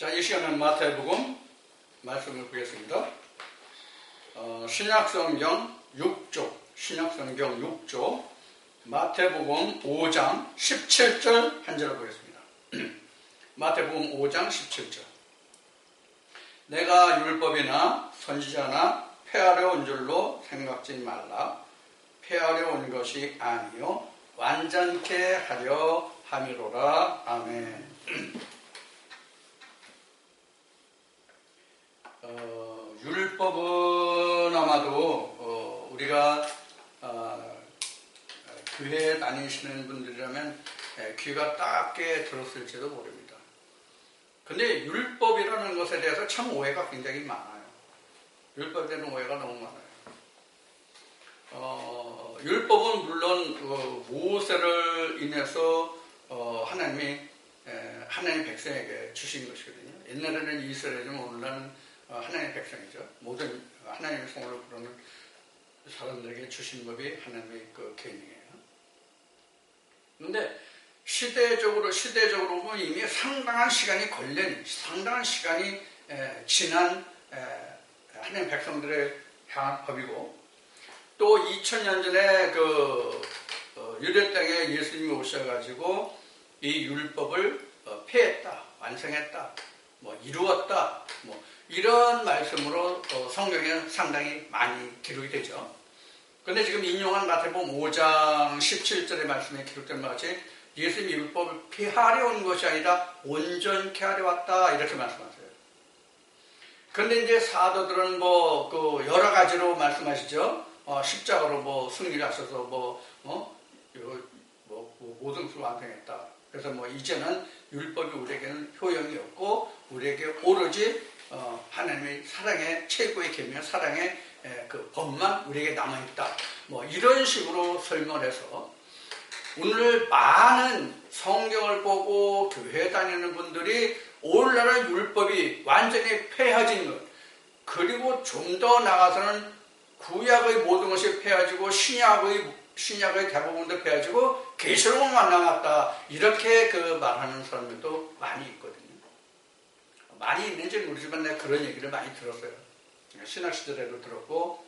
자, 이 시간은 마태복음 말씀을 보겠습니다. 신약성경 6조, 신약성경 6조, 마태복음 5장 17절 한 절을 보겠습니다. 마태복음 5장 17절. 내가 율법이나 선지자나 폐하려 온 줄로 생각지 말라. 폐하려 온 것이 아니요 완전케 하려 함이로라. 아멘. 율법은 아마도 우리가 교회에 다니시는 분들이라면 귀가 딱게 들었을지도 모릅니다. 근데 율법이라는 것에 대해서 참 오해가 굉장히 많아요. 율법에 대한 오해가 너무 많아요. 율법은 물론 모세를 인해서 하나님이 하나님의 백성에게 주신 것이거든요. 옛날에는 이스라엘이지만 오늘날은 하나님의 백성이죠. 모든 하나님의 성을 부르는 사람들에게 주신 법이 하나님의 그 계명이에요. 그런데 시대적으로 보면 이미 상당한 시간이 상당한 시간이 지난 하나님의 백성들의 향한 법이고, 또 2000년 전에 유대 땅에 예수님이 오셔가지고 이 율법을 폐했다, 완성했다, 이루었다, 이런 말씀으로 성경에 상당히 많이 기록이 되죠. 그런데 지금 인용한 마태복음 5장 17절의 말씀에 기록된 것 같이 예수님이 율법을 폐하려 온 것이 아니라 온전케 하려 왔다, 이렇게 말씀하세요. 그런데 이제 사도들은 여러 가지로 말씀하시죠. 십자가로 승리를 하셔서 모든 것을 완성했다. 그래서 이제는 율법이 우리에게는 효용이 없고 우리에게 오로지 하나님의 사랑의 최고의 계명, 사랑의 그 법만 우리에게 남아있다. 이런 식으로 설명을 해서 오늘 많은 성경을 보고 교회 다니는 분들이 오늘날의 율법이 완전히 폐해진 것, 그리고 좀 더 나아가서는 구약의 모든 것이 폐해지고 신약의 대부분도 폐해지고 계시록만 남았다, 이렇게 말하는 사람들도 많이 있거든요. 많이 있는지 모르지만 내가 그런 얘기를 많이 들었어요. 신학 시절에도 들었고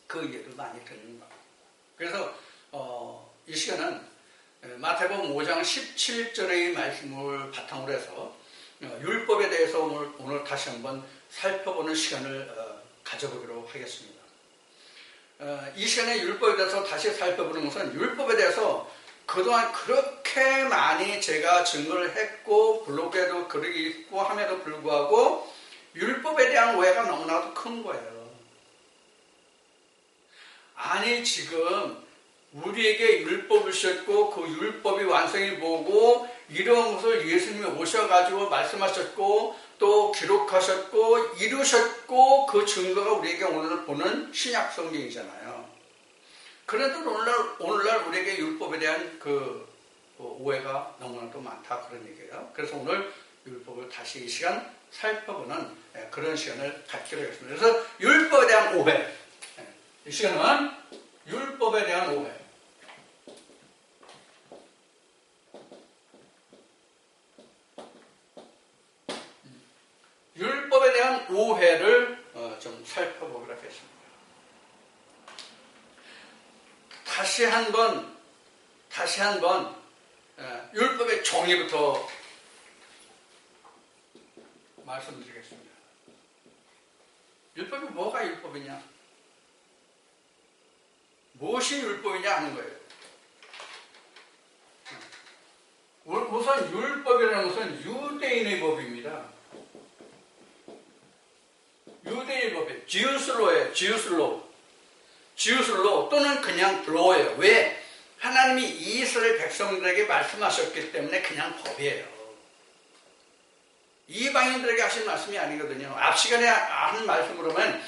그 얘기를 많이 듣는 거예요. 그래서 이 시간은 마태복음 5장 17절의 말씀을 바탕으로 해서 율법에 대해서 오늘 다시 한번 살펴보는 시간을 가져보기로 하겠습니다. 이 시간에 율법에 대해서 다시 살펴보는 것은, 율법에 대해서 그동안 그렇게 많이 제가 증거를 했고 블로그에도 글을 읽고 함에도 불구하고 율법에 대한 오해가 너무나도 큰 거예요. 아니, 지금 우리에게 율법을 주셨고 그 율법이 완성이 뭐고 이런 것을 예수님이 오셔가지고 말씀하셨고 또 기록하셨고 이루셨고 그 증거가 우리에게 오늘 보는 신약 성경이잖아요. 그래도 오늘날 우리에게 율법에 대한 오해가 너무나도 많다, 그런 얘기예요. 그래서 오늘 율법을 다시 이 시간 살펴보는 그런 시간을 갖기로 했습니다. 그래서 율법에 대한 오해, 이 시간은 율법에 대한 오해. 율법에 대한 오해를 좀 살펴보기로 하겠습니다. 다시 한번 율법의 정의부터 말씀드리겠습니다. 율법이 뭐가 율법이냐? 무엇이 율법이냐 하는 거예요. 우선 율법이라는 것은 유대인의 법입니다. 유대인의 법이에요. 지우스로예요. 지우스로 또는 그냥 로예요. 왜? 하나님이 이스라엘 백성들에게 말씀하셨기 때문에 그냥 법이에요. 이방인들에게 하신 말씀이 아니거든요. 앞 시간에 한 말씀으로 보면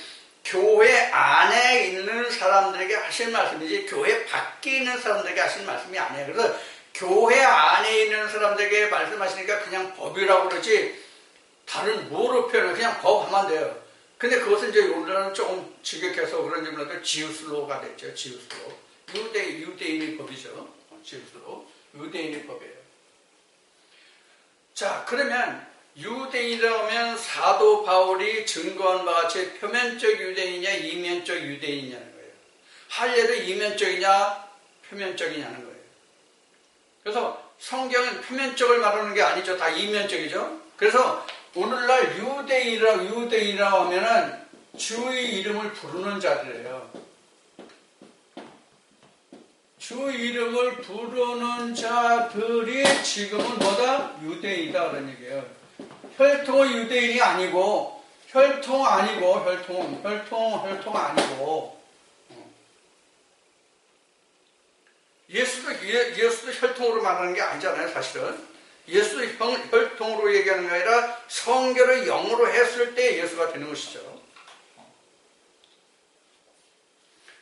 교회 안에 있는 사람들에게 하신 말씀이지 교회 밖에 있는 사람들에게 하신 말씀이 아니에요. 그래서 교회 안에 있는 사람들에게 말씀하시니까 그냥 법이라고 그러지 다른 뭐로 표현해요? 그냥 법 하면 돼요. 근데 그것은 이제 오늘은 조금 직역해서 그런지 몰라도 지우스로가 됐죠. 지우스로. 유대인의 법이죠. 지우스로. 유대인의 법이에요. 자, 그러면 유대인이라면 사도 바울이 증거한 바와 같이 표면적 유대인이냐 이면적 유대인이냐는 거예요. 할례도 이면적이냐 표면적이냐는 거예요. 그래서 성경은 표면적을 말하는 게 아니죠. 다 이면적이죠. 그래서 오늘날 유대인이라고 하면은 주의 이름을 부르는 자들이에요. 주 이름을 부르는 자들이 지금은 뭐다? 유대인이다 그런 얘기예요. 혈통은 유대인이 아니고 혈통 아니고 예수도 혈통으로 말하는 게 아니잖아요. 사실은 예수도 혈통으로 얘기하는 게 아니라 성결을 영으로 했을 때 예수가 되는 것이죠.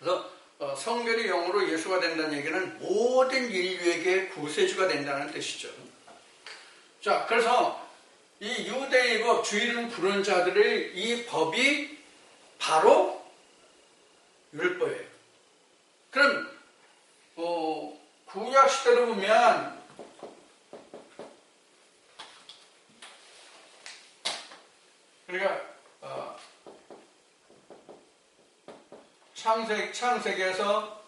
그래서 성결이 영으로 예수가 된다는 얘기는 모든 인류에게 구세주가 된다는 뜻이죠. 자, 그래서 이 유대의 법, 주 이름 부르는 자들의 이 법이 바로 율법이에요. 그럼 구약 시대로 보면 그러니까 창세기에서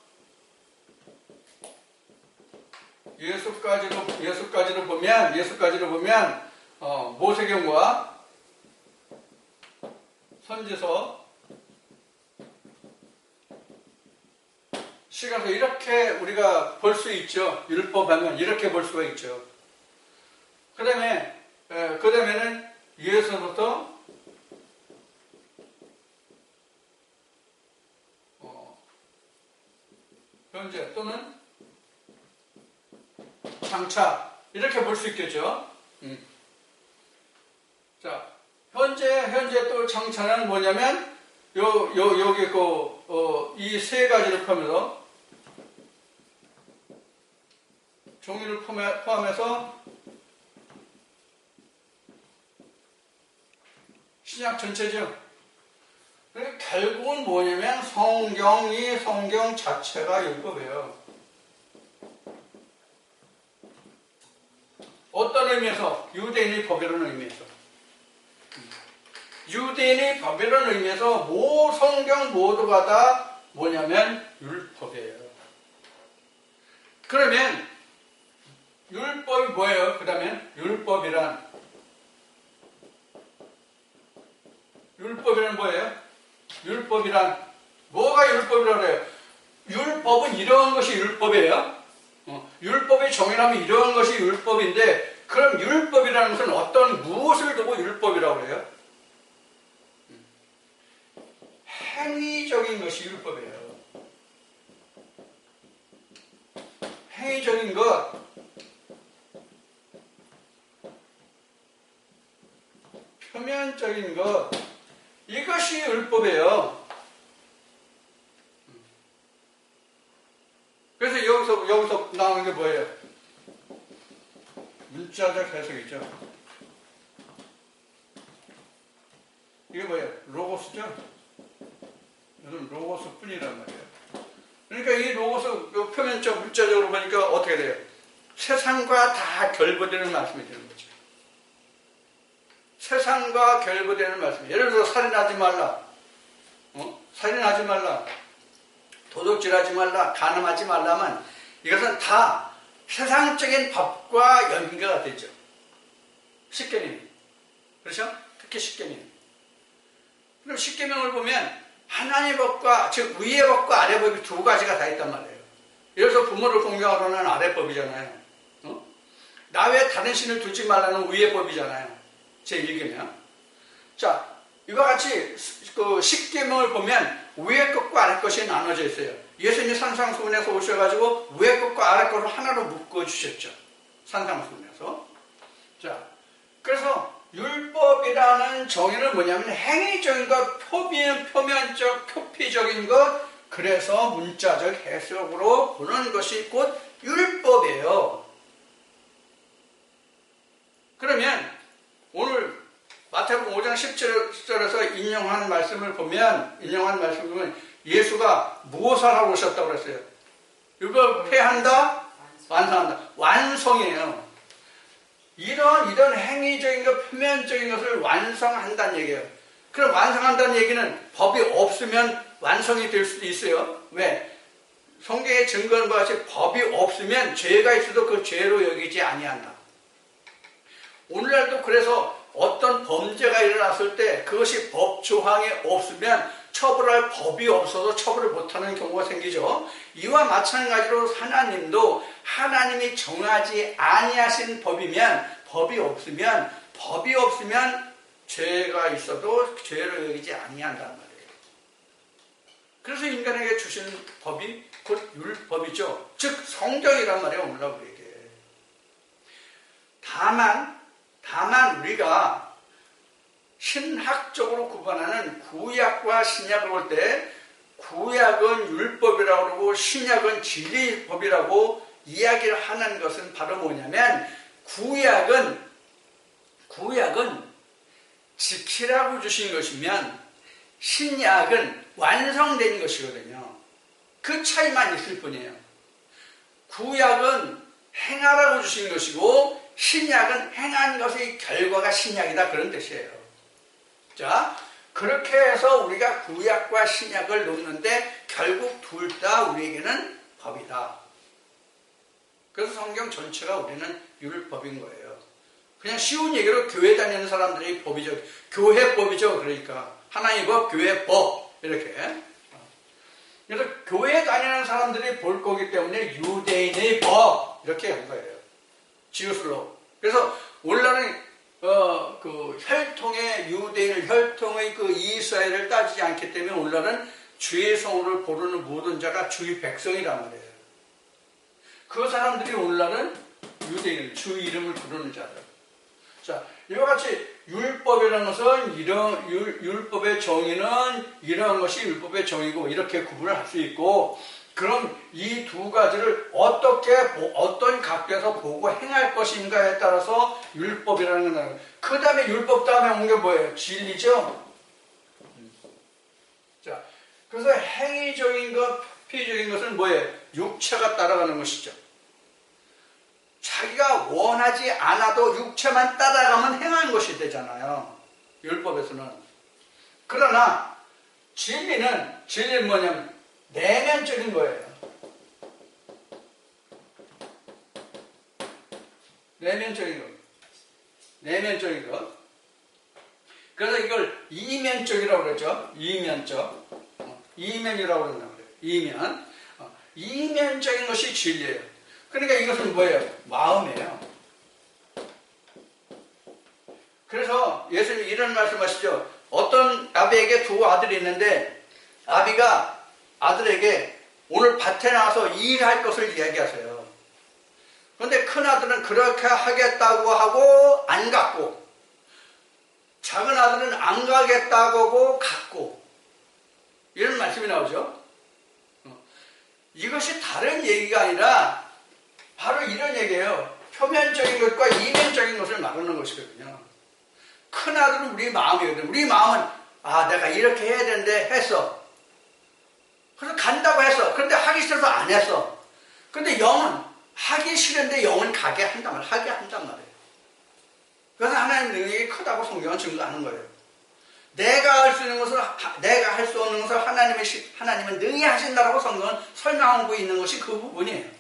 예수까지로 보면 모세경과 선지서 시가서 이렇게 우리가 볼 수 있죠. 율법하면 이렇게 볼 수가 있죠. 그 다음에는 예수부터 현재 또는 장차 이렇게 볼 수 있겠죠. 자, 현재 또 장차는 뭐냐면 여기 이 세 가지를 포함해서 종이를 포함해서 신약 전체죠. 결국은 뭐냐면 성경 자체가 율법이에요. 어떤 의미에서? 유대인의 법이라는 의미에서. 유대인의 법이라는 의미에서 성경 모두가 다 뭐냐면 율법이에요. 그러면 율법이 뭐예요? 그러면 율법이란 뭐예요? 율법이란 뭐가 율법이라고 해요? 율법은 이러한 것이 율법이에요. 율법의 정의라면 이러한 것이 율법인데 그럼 율법이라는 것은 무엇을 두고 율법이라고 해요? 행위적인 것이 율법이에요. 행위적인 것, 표면적인 것, 이것이 율법이에요. 그래서 여기서 나오는 게 뭐예요? 문자적 해석이죠. 이게 뭐예요? 로고스죠? 이건 로고스뿐이란 말이에요. 그러니까 이 로고스 표면적 문자적으로 보니까 어떻게 돼요? 세상과 다 결부되는 말씀이 되는 거죠. 세상과 결부되는 말씀. 예를 들어서 살인하지 말라. 살인하지 말라. 도둑질하지 말라. 간음하지 말라면 이것은 다 세상적인 법과 연계가 되죠. 십계명. 그렇죠? 특히 십계명. 그럼 십계명을 보면 하나님의 법과 즉 위의 법과 아래 법이 두 가지가 다 있단 말이에요. 예를 들어서 부모를 공경하라는 아래 법이잖아요. 나 외에 다른 신을 두지 말라는 위의 법이잖아요. 제1계명. 자, 이와 같이 그 십계명을 보면 위의 것과 아래 것이 나눠져 있어요. 예수님이 산상수훈에서 오셔가지고 위의 것과 아래 것을 하나로 묶어주셨죠. 산상수훈에서. 자, 그래서 율법이라는 정의는 뭐냐면 행위적인 것, 표면적, 표피적인 것, 그래서 문자적 해석으로 보는 것이 곧 율법이에요. 그러면 오늘 마태복음 5장 10절에서 인용한 말씀을 보면 예수가 무엇을 하러 오셨다고 그랬어요? 율법 폐한다? 완성한다. 완성이에요. 이런 행위적인 것, 표면적인 것을 완성한다는 얘기예요. 그럼 완성한다는 얘기는 법이 없으면 완성이 될 수도 있어요. 왜? 성경의 증거는 것 같이 법이 없으면 죄가 있어도 그 죄로 여기지 아니한다. 오늘날도 그래서 어떤 범죄가 일어났을 때 그것이 법 조항이 없으면 처벌할 법이 없어서 처벌을 못하는 경우가 생기죠. 이와 마찬가지로 하나님도 하나님이 정하지 아니하신 법이면 법이 없으면 죄가 있어도 죄로 여기지 아니한단 말이에요. 그래서 인간에게 주신 법이 곧 율법이죠. 즉 성경이란 말이에요. 오늘날 우리에게. 다만 우리가 신학적으로 구분하는 구약과 신약을 볼 때 구약은 율법이라고 그러고 신약은 진리법이라고 이야기를 하는 것은 바로 뭐냐면 구약은 지키라고 주신 것이면 신약은 완성된 것이거든요. 그 차이만 있을 뿐이에요. 구약은 행하라고 주신 것이고 신약은 행한 것의 결과가 신약이다 그런 뜻이에요. 자, 그렇게 해서 우리가 구약과 신약을 놓는데 결국 둘 다 우리에게는 법이다. 그래서 성경 전체가 우리는 율법인 거예요. 그냥 쉬운 얘기로 교회 다니는 사람들의 법이죠. 교회법이죠. 그러니까 하나님의 법, 교회법 이렇게. 그래서 교회 다니는 사람들이 볼 거기 때문에 유대인의 법 이렇게 한 거예요. 지우슬로. 그래서 오늘날은 그 혈통의 유대인을 혈통의 그 이스라엘을 따지지 않기 때문에 오늘날은 주의 성을 부르는 모든 자가 주의 백성이란 말이에요. 그 사람들이 오늘날은 유대인을 주 이름을 부르는 자들. 자, 이와 같이 율법이라는 것은 율법의 정의는 이러한 것이 율법의 정의고 이렇게 구분을 할 수 있고 그럼 이 두 가지를 어떤 각도에서 보고 행할 것인가에 따라서 율법이라는 건 그 다음에 율법 다음에 온 게 뭐예요? 진리죠? 자, 그래서 행위적인 것, 피적인 것은 뭐예요? 육체가 따라가는 것이죠. 자기가 원하지 않아도 육체만 따라가면 행한 것이 되잖아요. 율법에서는. 그러나 진리는 뭐냐면 내면적인 거예요. 내면적인 것. 그래서 이걸 이면적이라고 그러죠. 이면이라고 그런단 말이에요. 이면적인 것이 진리예요. 그러니까 이것은 뭐예요? 마음이에요. 그래서 예수님이 이런 말씀하시죠. 어떤 아비에게 두 아들이 있는데 아비가 아들에게 오늘 밭에 나가서 일할 것을 이야기하세요. 그런데 큰아들은 그렇게 하겠다고 하고 안 갔고 작은 아들은 안 가겠다고 하고 갔고 이런 말씀이 나오죠. 이것이 다른 얘기가 아니라 바로 이런 얘기예요. 표면적인 것과 이면적인 것을 말하는 것이거든요. 큰아들은 우리 마음이거든요. 우리 마음은 내가 이렇게 해야 되는데 했어. 그래서 간다고 했어. 그런데 하기 싫어서 안 했어. 그런데 영은 하기 싫은데 영은 하게 한단 말이에요. 그래서 하나님 능력이 크다고 성경은 증거하는 거예요. 내가 할 수 있는 것을 내가 할 수 없는 것을 하나님은 능히 하신다라고 성경은 설명하고 있는 것이 그 부분이에요.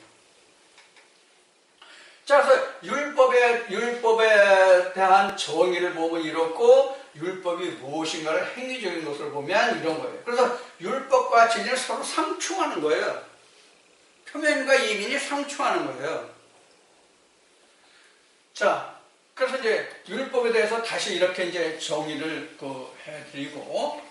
자, 그래서 율법에 대한 정의를 보면 이렇고 율법이 무엇인가를 행위적인 것을 보면 이런 거예요. 그래서 율법과 진리는 서로 상충하는 거예요. 표면과 이면이 상충하는 거예요. 자, 그래서 이제 율법에 대해서 다시 이렇게 이제 정의를 해드리고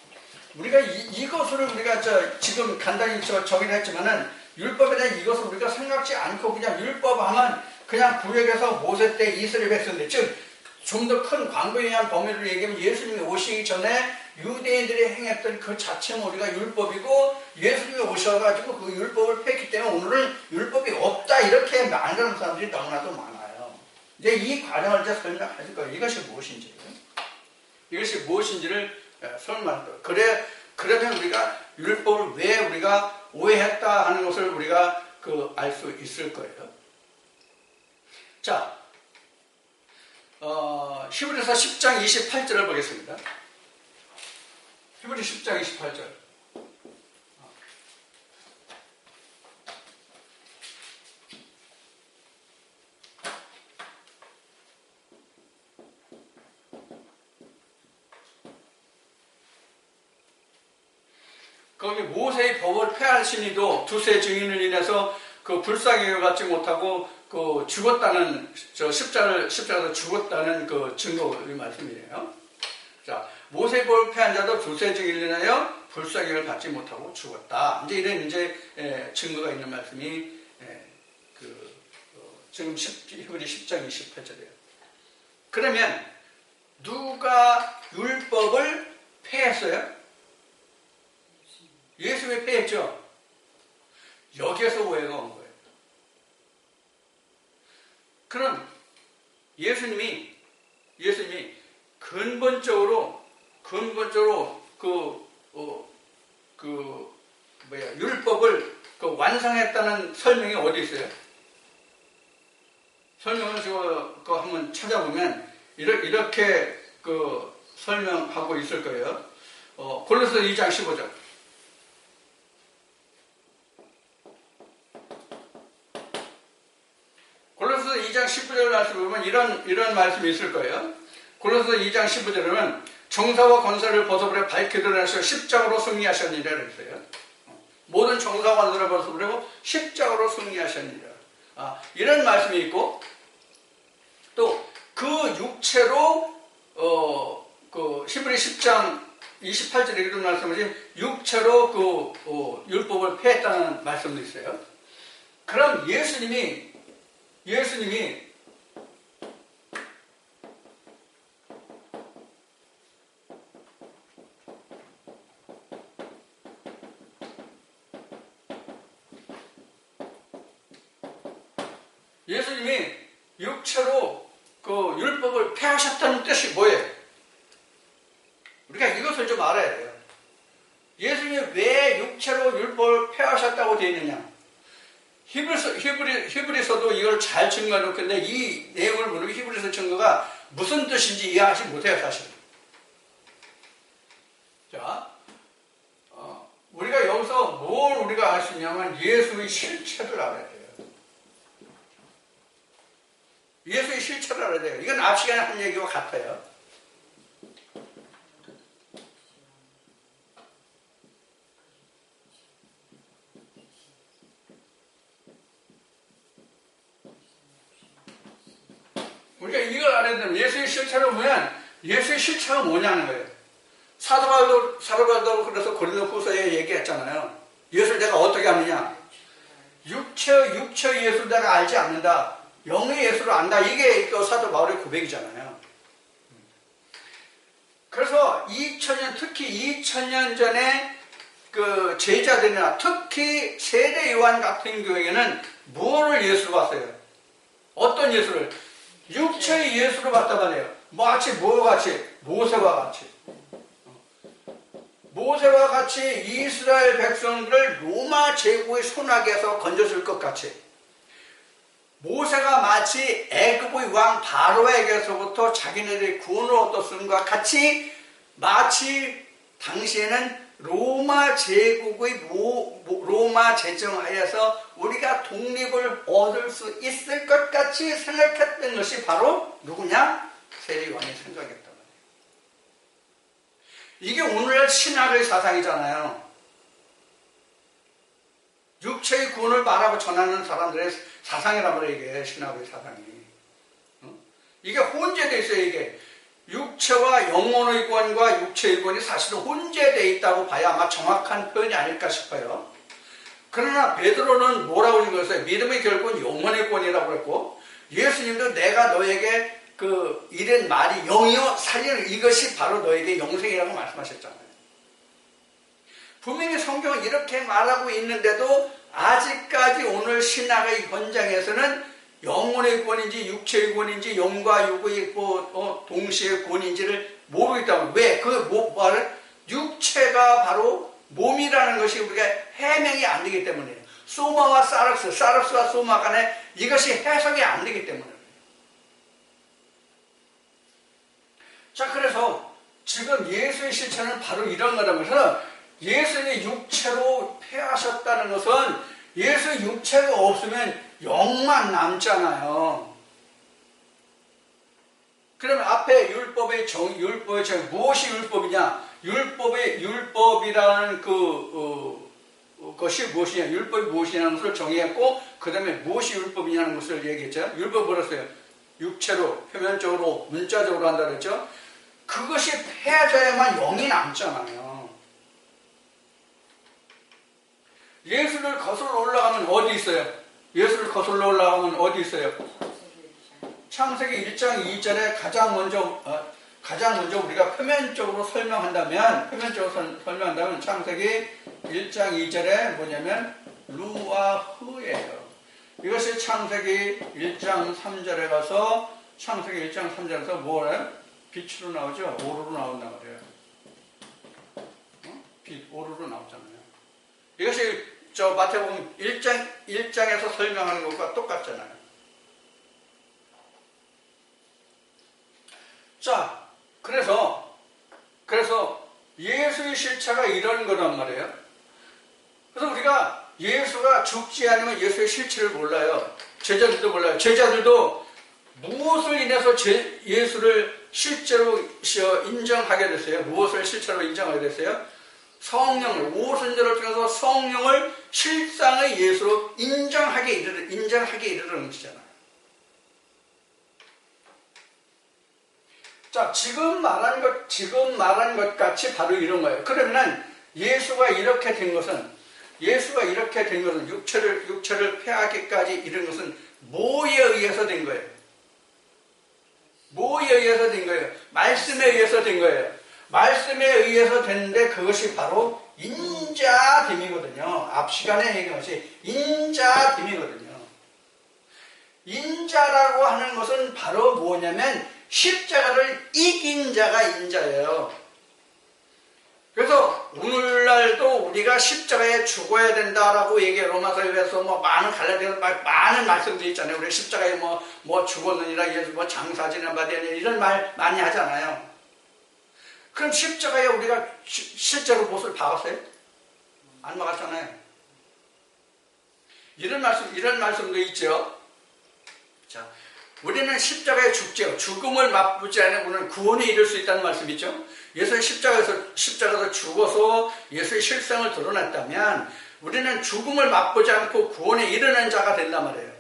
우리가 이것을 우리가 지금 간단히 정의를 했지만은 율법에 대한 이것을 우리가 생각지 않고 그냥 율법하면 그냥 구약에서 모세 때 이스라엘 백성들 즉 좀 더 큰 광범위에 의한 범위를 얘기하면 예수님이 오시기 전에 유대인들이 행했던 그 자체는 우리가 율법이고 예수님이 오셔가지고 그 율법을 뺐기 때문에 오늘은 율법이 없다 이렇게 말하는 사람들이 너무나도 많아요. 이제 이 과정을 이제 설명할 거예요. 이것이 무엇인지를 설명할 거예요. 그러면 우리가 율법을 왜 우리가 오해했다 하는 것을 우리가 알 수 있을 거예요. 자, 히브리서 10장 28절을 보겠습니다. 히브리 10장 28절. 거기 모세의 법을 폐하신 이도 두세 증인을 인해서 그 불쌍히 갖지 못하고 그 죽었다는, 십자가에서 죽었다는 그 증거의 말씀이에요. 자, 모세의 법을 폐한 자도 두세 증인을 인하여 불쌍히를 받지 못하고 죽었다. 이제 이런 증거가 있는 말씀이 지금 히브리 10장 28절이에요. 그러면 누가 율법을 폐했어요? 예수님이 폐했죠. 여기에서 오해가 온 거예요. 그럼 예수님이 근본적으로 율법을 완성했다는 설명이 어디 있어요? 설명을 그거 한번 찾아보면 이렇게 설명하고 있을 거예요. 골로새 2장 15절. 골로새 2장 19절 말씀을 보면 이런 말씀이 있을 거예요. 골로새 2장 15절에 보면 정사와 권세를 벗어버려 밝게 드러내셔 십자가로 승리하셨느니라 그랬어요. 모든 정사와 권세를 벗어버리고 십자가로 승리하셨느니라. 이런 말씀이 있고 또 그 육체로 히브리 10장 28절에 이런 말씀이지 육체로 율법을 폐했다는 말씀도 있어요. 그럼 예수님이 육체로 율법을 폐하셨다는 뜻이 뭐예요? 우리가 이것을 좀 알아야 돼요. 예수님이 왜 육체로 율법을 폐하셨다고 되어 있느냐? 히브리서도 이걸 잘 증거해 놓겠는데 이 내용을 모르고 히브리서 증거가 무슨 뜻인지 이해하지 못해요, 사실. 자, 우리가 여기서 뭘 우리가 알 수 있냐면 예수의 실체를 알아야 돼요. 예수의 실체를 알아야 돼요. 이건 앞 시간에 한 얘기와 같아요. 우리가 이걸 알아야 되면 예수의 실체를 보면 예수의 실체가 뭐냐는 거예요. 사도 바울도 그래서 고린도후서에 얘기했잖아요. 예수를 내가 어떻게 아느냐? 육체의 예수를 내가 알지 않는다. 영의 예수를 안다. 이게 사도 바울의 고백이잖아요. 그래서 2000년, 특히 2000년 전에 그 제자들이나 특히 세례 요한 같은 경우에는 무엇을 예수로 봤어요? 어떤 예수를? 육체의 예수로 봤단 말이에요. 마치 뭐와 같이? 모세와 같이. 모세와 같이 이스라엘 백성들을 로마 제국의 손아귀에서 건져줄 것 같이. 모세가 마치 애굽의 왕 바로에게서부터 자기네들의 구원을 얻었음과 같이 마치 당시에는 로마 제국의 로마 제정하에서 우리가 독립을 얻을 수 있을 것 같이 생각했던 것이 바로 누구냐? 세례요한이 생각했단 말이에요. 이게 오늘날 신학의 사상이잖아요. 육체의 구원을 말하고 전하는 사람들의 사상이란 말이에요. 이게 신학의 사상이. 이게 혼재되어 있어요. 이게 육체와 영혼의 구원과 육체의 구원이 사실은 혼재되어 있다고 봐야 아마 정확한 표현이 아닐까 싶어요. 그러나 베드로는 뭐라고 읽었어요? 믿음의 결국은 영혼의 구원이라고 그랬고, 예수님도 내가 너에게 이런 말이 영이요 살리는 이것이 바로 너에게 영생이라고 말씀하셨잖아요. 분명히 성경은 이렇게 말하고 있는데도 아직까지 오늘 신학의 현장에서는 영혼의 구원인지 육체의 구원인지 영과 육의 동시의 구원인지를 모르고 있다고. 왜? 말을 육체가 바로 몸이라는 것이 우리가 해명이 안 되기 때문이에요. 소마와 사르스와 소마 간에 이것이 해석이 안 되기 때문이에요. 자, 그래서 지금 예수의 실체는 바로 이런 거라고 해서 예수님이 육체로 패하셨다는 것은 예수의 육체가 없으면 영만 남잖아요. 그러면 앞에 율법의 정 무엇이 율법이냐? 율법이라는 것이 무엇이냐? 율법이 무엇이냐는 것을 정의했고, 그 다음에 무엇이 율법이냐는 것을 얘기했죠. 율법 뭐랬어요? 육체로, 표면적으로, 문자적으로 한다 그랬죠. 그것이 패해져야만 영이 남잖아요. 예수를 거슬러 올라가면 어디 있어요? 예수를 거슬러 올라가면 어디 있어요? 창세기 1장 2절에 가장 먼저 우리가 표면적으로 설명한다면 창세기 1장 2절에 뭐냐면 루아흐예요. 이것이 창세기 1장 3절에 가서 창세기 1장 3절에서 뭐래요? 빛으로 나오죠? 오로로 나온단 말이에요. 빛, 오로로 나오잖아요. 이것이 마태복음 1장에서 설명하는 것과 똑같잖아요. 자, 그래서 예수의 실체가 이런 거란 말이에요. 그래서 우리가 예수가 죽지 않으면 예수의 실체를 몰라요. 제자들도 몰라요. 제자들도 무엇을 인해서 예수를 실제로 인정하게 됐어요? 무엇을 실체로 인정하게 됐어요? 성령을, 오순절을 통해서 성령을 실상의 예수로 인정하게 이르는 것이잖아요. 자, 지금 말한 것 같이 바로 이런 거예요. 그러면 예수가 이렇게 된 것은 육체를 패하기까지 이른 것은 뭐에 의해서 된 거예요? 뭐에 의해서 된 거예요? 말씀에 의해서 된 거예요. 말씀에 의해서 됐는데 그것이 바로 인자됨이거든요. 앞 시간에 얘기한 것이 인자됨이거든요. 인자라고 하는 것은 바로 뭐냐면 십자가를 이긴 자가 인자예요. 그래서 오늘날도 우리가 십자가에 죽어야 된다라고 얘기해. 로마서에서 많은 갈라디아서 많은 말씀들이 있잖아요. 우리 십자가에 죽었느니라, 예수 장사지나 바되느니라 이런 말 많이 하잖아요. 그럼 십자가에 우리가 실제로 못을 박았어요? 안 박았잖아요. 이런 말씀도 있죠. 자, 우리는 십자가에 죽죠. 죽음을 맛보지 않으면 우리는 구원에 이를 수 있다는 말씀이죠. 예수의 십자가에서 죽어서 예수의 실상을 드러냈다면 우리는 죽음을 맛보지 않고 구원에 이르는 자가 된단 말이에요.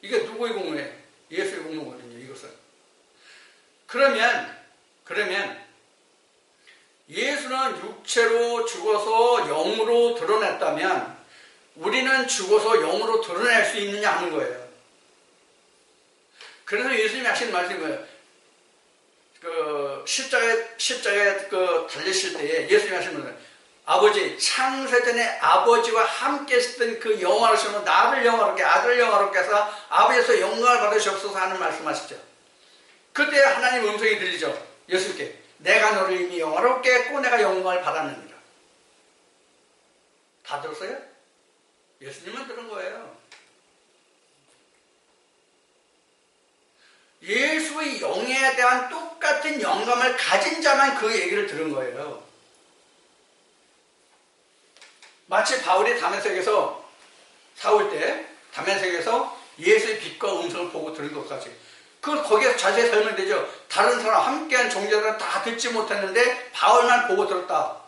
이게 누구의 공로예요? 예수의 공로거든요. 이것은. 그러면 예수는 육체로 죽어서 영으로 드러냈다면 우리는 죽어서 영으로 드러낼 수 있느냐 하는 거예요. 그래서 예수님이 하신 말씀이 뭐예요? 십자가에 달리실 때에 예수님이 하신 말씀, 아버지, 창세전에 아버지와 함께 있었던 그 영화로서는 나를 영화롭게, 아들을 영화롭게 해서 아버지에서 영광을 받으시옵소서 하는 말씀하시죠. 그때 하나님 음성이 들리죠. 예수께, 내가 너를 이미 영화롭게 했고 내가 영광을 받았느니라. 다 들었어요? 예수님은 들은 거예요. 예수의 영에 대한 똑같은 영감을 가진 자만 그 얘기를 들은 거예요. 마치 바울이 다메섹에서 싸울 때 다메섹에서 예수의 빛과 음성을 보고 들은 것까지. 거기에서 자세히 설명되죠. 다른 사람 함께한 종자들은 다 듣지 못했는데 바울만 보고 들었다.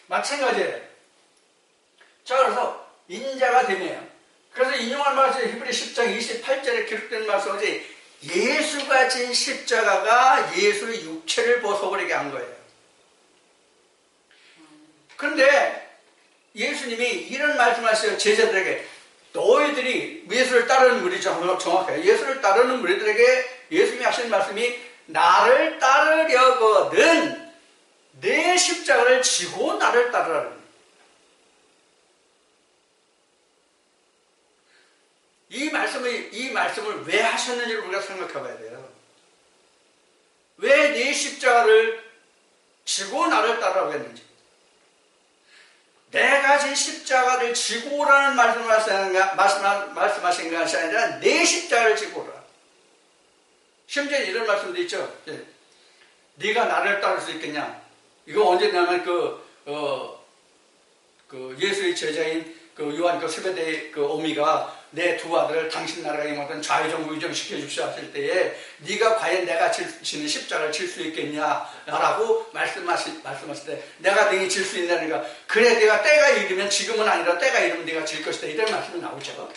마찬가지예요. 자, 그래서 인자가 되네요. 그래서 인용한 말씀이 히브리 10장 28절에 기록된 말씀이 예수가 진 십자가가 예수의 육체를 벗어버리게 한 거예요. 그런데 예수님이 이런 말씀하셨어요. 제자들에게. 너희들이 예수를 따르는 무리죠. 정확해요. 예수를 따르는 무리들에게 예수님이 하신 말씀이 나를 따르려거든 내 십자가를 지고 나를 따르라는 이 말씀을 왜 하셨는지를 우리가 생각해 봐야 돼요. 왜 네 십자가를 지고 나를 따르라고 했는지. 내가 진 십자가를 지고 오라는 말씀하신 것이 아니라 내 십자가를 지고 오라. 심지어 이런 말씀도 있죠. 예. 네가 나를 따를 수 있겠냐? 이거 언제냐면 그 예수의 제자인 그 요한 그 세베대의 그 어미가 내 두 아들을 당신 나라가 임하던 좌의정 우의정 시켜주시오 하실 때에 네가 과연 내가 지는 십자가를 질 수 있겠냐라고 말씀하실 때 내가 능히 질 수 있냐니까 그래 내가 때가 이르면 지금은 아니라 때가 이르면 네가 질 것이다 이런 말씀이 나오죠.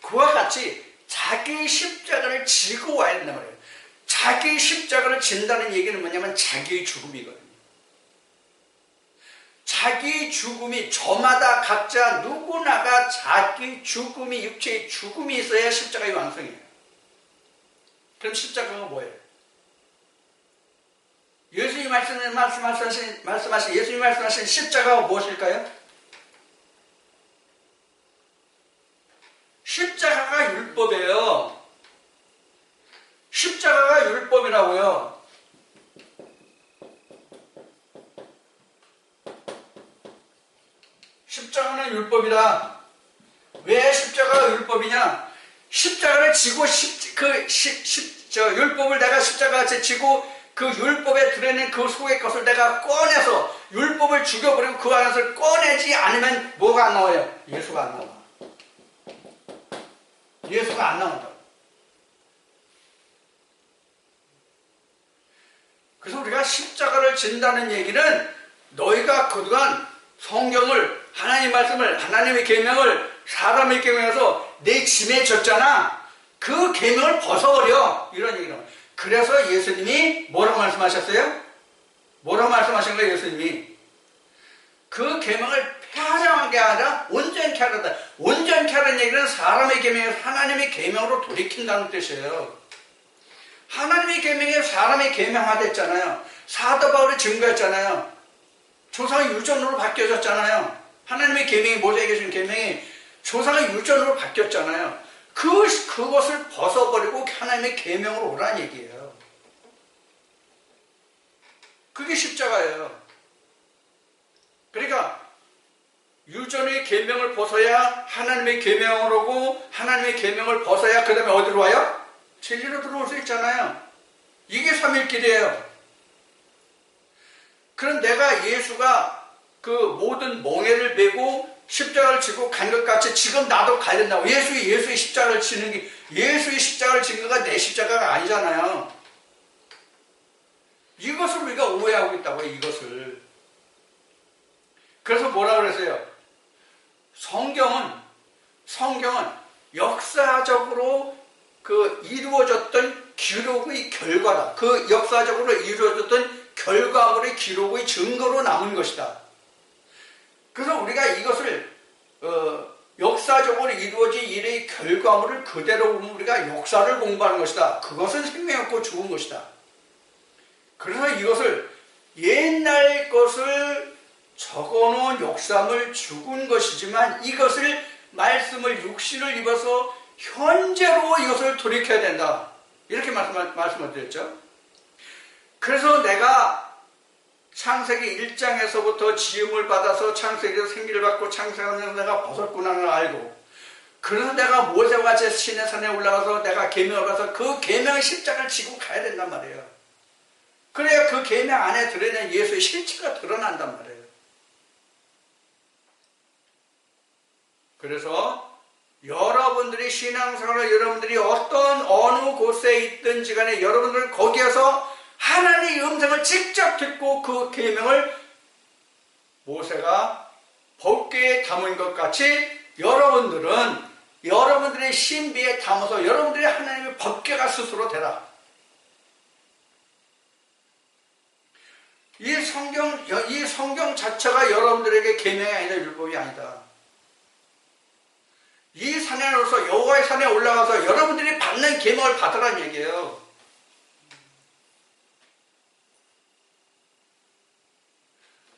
그와 같이 자기 십자가를 지고 와야 된단 말이에요. 자기 십자가를 진다는 얘기는 뭐냐면 자기의 죽음이거든요. 자기 죽음이 저마다 각자 누구나가 자기 죽음이 육체의 죽음이 있어야 십자가의 완성이에요. 그럼 십자가가 뭐예요? 예수님이 말씀하신 예수님이 말씀하신 십자가가 무엇일까요? 십자가가 율법이에요. 십자가가 율법이라고요. 십자가는 율법이다. 왜 십자가가 율법이냐? 십자가를 지고 율법을 내가 십자가같이 지고 그 율법에 들어있는 그 속의 것을 내가 꺼내서 율법을 죽여버리고 그 안에서 꺼내지 않으면 뭐가 안 나와요? 예수가 안 나와. 예수가 안 나온다. 그래서 우리가 십자가를 진다는 얘기는 너희가 그동안 성경을 하나님 말씀을 하나님의 계명을 사람의 계명에서 내 짐에 졌잖아. 그 계명을 벗어버려. 이런 얘기를. 그래서 예수님이 뭐라고 말씀하셨어요? 뭐라고 말씀하신 거예요? 예수님이 그 계명을 폐하자는 게 아니라 온전케 하라다. 온전케 하라는 얘기는 사람의 계명에서 하나님의 계명으로 돌이킨다는 뜻이에요. 하나님의 계명에 사람의 계명화됐잖아요. 사도 바울이 증거했잖아요. 조상의 유전으로 바뀌어졌잖아요. 하나님의 계명이 모세에게 주신 계명이 조상의 유전으로 바뀌었잖아요. 그것을 벗어버리고 하나님의 계명으로 오라는 얘기예요. 그게 십자가예요. 그러니까 유전의 계명을 벗어야 하나님의 계명으로 오고 하나님의 계명을 벗어야 그 다음에 어디로 와요? 진리로 들어올 수 있잖아요. 이게 삼일길이에요. 그럼 내가 예수가 그 모든 멍에를 메고 십자가를 지고 간 것 같이 지금 나도 가야 된다고. 예수의 십자가를 지는 게, 예수의 십자가를 지는 거가 내 십자가가 아니잖아요. 이것을 우리가 오해하고 있다고요, 이것을. 그래서 뭐라고 그랬어요? 성경은 역사적으로 그 이루어졌던 기록의 결과다. 그 역사적으로 이루어졌던 결과물의 기록의 증거로 남은 것이다. 그래서 우리가 이것을 역사적으로 이루어진 일의 결과물을 그대로 보면 우리가 역사를 공부하는 것이다. 그것은 생명이 없고 죽은 것이다. 그래서 이것을 옛날 것을 적어놓은 역사물 죽은 것이지만 이것을 말씀을 육신을 입어서 현재로 이것을 돌이켜야 된다. 이렇게 말씀을 드렸죠. 그래서 내가 창세기 1장에서부터 지음을 받아서 창세기에서 생기를 받고 창세하면서 내가 벗었구나를 알고 그래서 내가 모세와 같이 시내 산에 올라가서 내가 계명을 받아서 그 계명의 십자가를 지고 가야 된단 말이에요. 그래야 그 계명 안에 들어있는 예수의 실체가 드러난단 말이에요. 그래서 여러분들이 신앙생활을 여러분들이 어느 곳에 있든지 간에 여러분들은 거기에서 하나님의 음성을 직접 듣고 그 계명을 모세가 법궤에 담은 것 같이 여러분들은 여러분들의 신비에 담아서 여러분들이 하나님의 법궤가 스스로 되라. 이 성경 자체가 여러분들에게 계명이 아니다, 율법이 아니다. 이 산에로서 여호와의 산에 올라가서 여러분들이 받는 계명을 받으라는 얘기예요.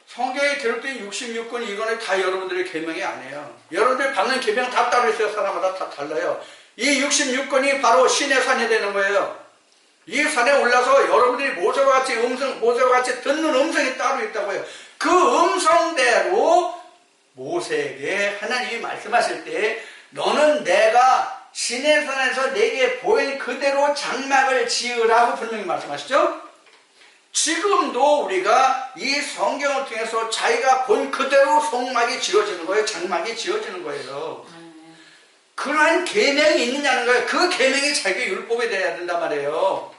성경에 기록된 66권 이거는 다 여러분들의 계명이 아니에요. 여러분들이 받는 계명 다 따로 있어요. 사람마다 다 달라요. 이 66권이 바로 신의 산이 되는 거예요. 이 산에 올라서 여러분들이 모세와 같이 듣는 음성이 따로 있다고 해요. 그 음성대로 모세에게 하나님이 말씀하실 때 너는 내가 시내산에서 내게 보인 그대로 장막을 지으라고 분명히 말씀하시죠. 지금도 우리가 이 성경을 통해서 자기가 본 그대로 성막이 지어지는 거예요. 장막이 지어지는 거예요. 그러한 계명이 있느냐는 거예요. 그 계명이 자기 율법이 돼야 된단 말이에요.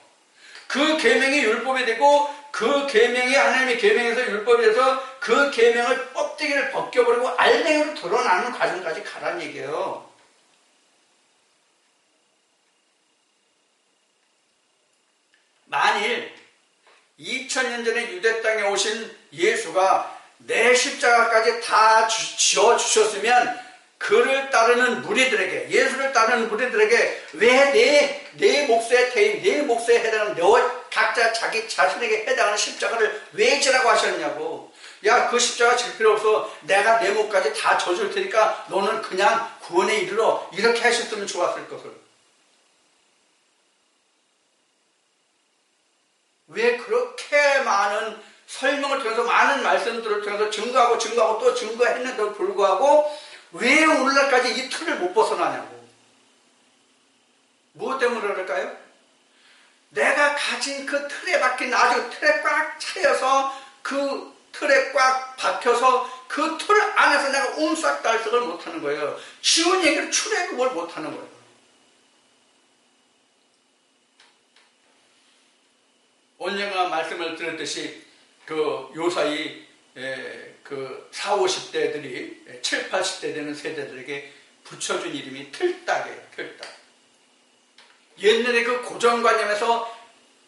그 계명이 율법이 되고 그 계명이 하나님의 계명에서 율법이 돼서 그 계명을 껍데기를 벗겨버리고 알맹이로 드러나는 과정까지 가라는 얘기예요. 만일 2000년 전에 유대 땅에 오신 예수가 내 십자가까지 다 지어주셨으면 그를 따르는 무리들에게, 예수를 따르는 무리들에게 왜 내 몫에 대인, 내 몫에 해당하는 너 각자 자기 자신에게 해당하는 십자가를 왜 지라고 하셨냐고. 야, 그 십자가 질 필요 없어. 내가 내 몫까지 다 져줄 테니까 너는 그냥 구원에 이르러. 이렇게 하셨으면 좋았을 것을. 왜 그렇게 많은 설명을 통해서 많은 말씀들을 통해서 증거하고 또 증거했는데도 불구하고 왜 오늘날까지 이 틀을 못 벗어나냐고. 무엇 때문에 그럴까요? 내가 가진 그 틀에 박힌 아주 틀에 꽉 차여서 그 틀에 꽉 박혀서 그 틀 안에서 내가 옴싹달싹을 못하는 거예요. 쉬운 얘기를 출애굽을 못하는 거예요. 언젠가 말씀을 들었듯이 그 요사이 그 40, 50대들이 7, 80대 되는 세대들에게 붙여준 이름이 틀딱이에요. 틀딱. 옛날에 그 고정관념에서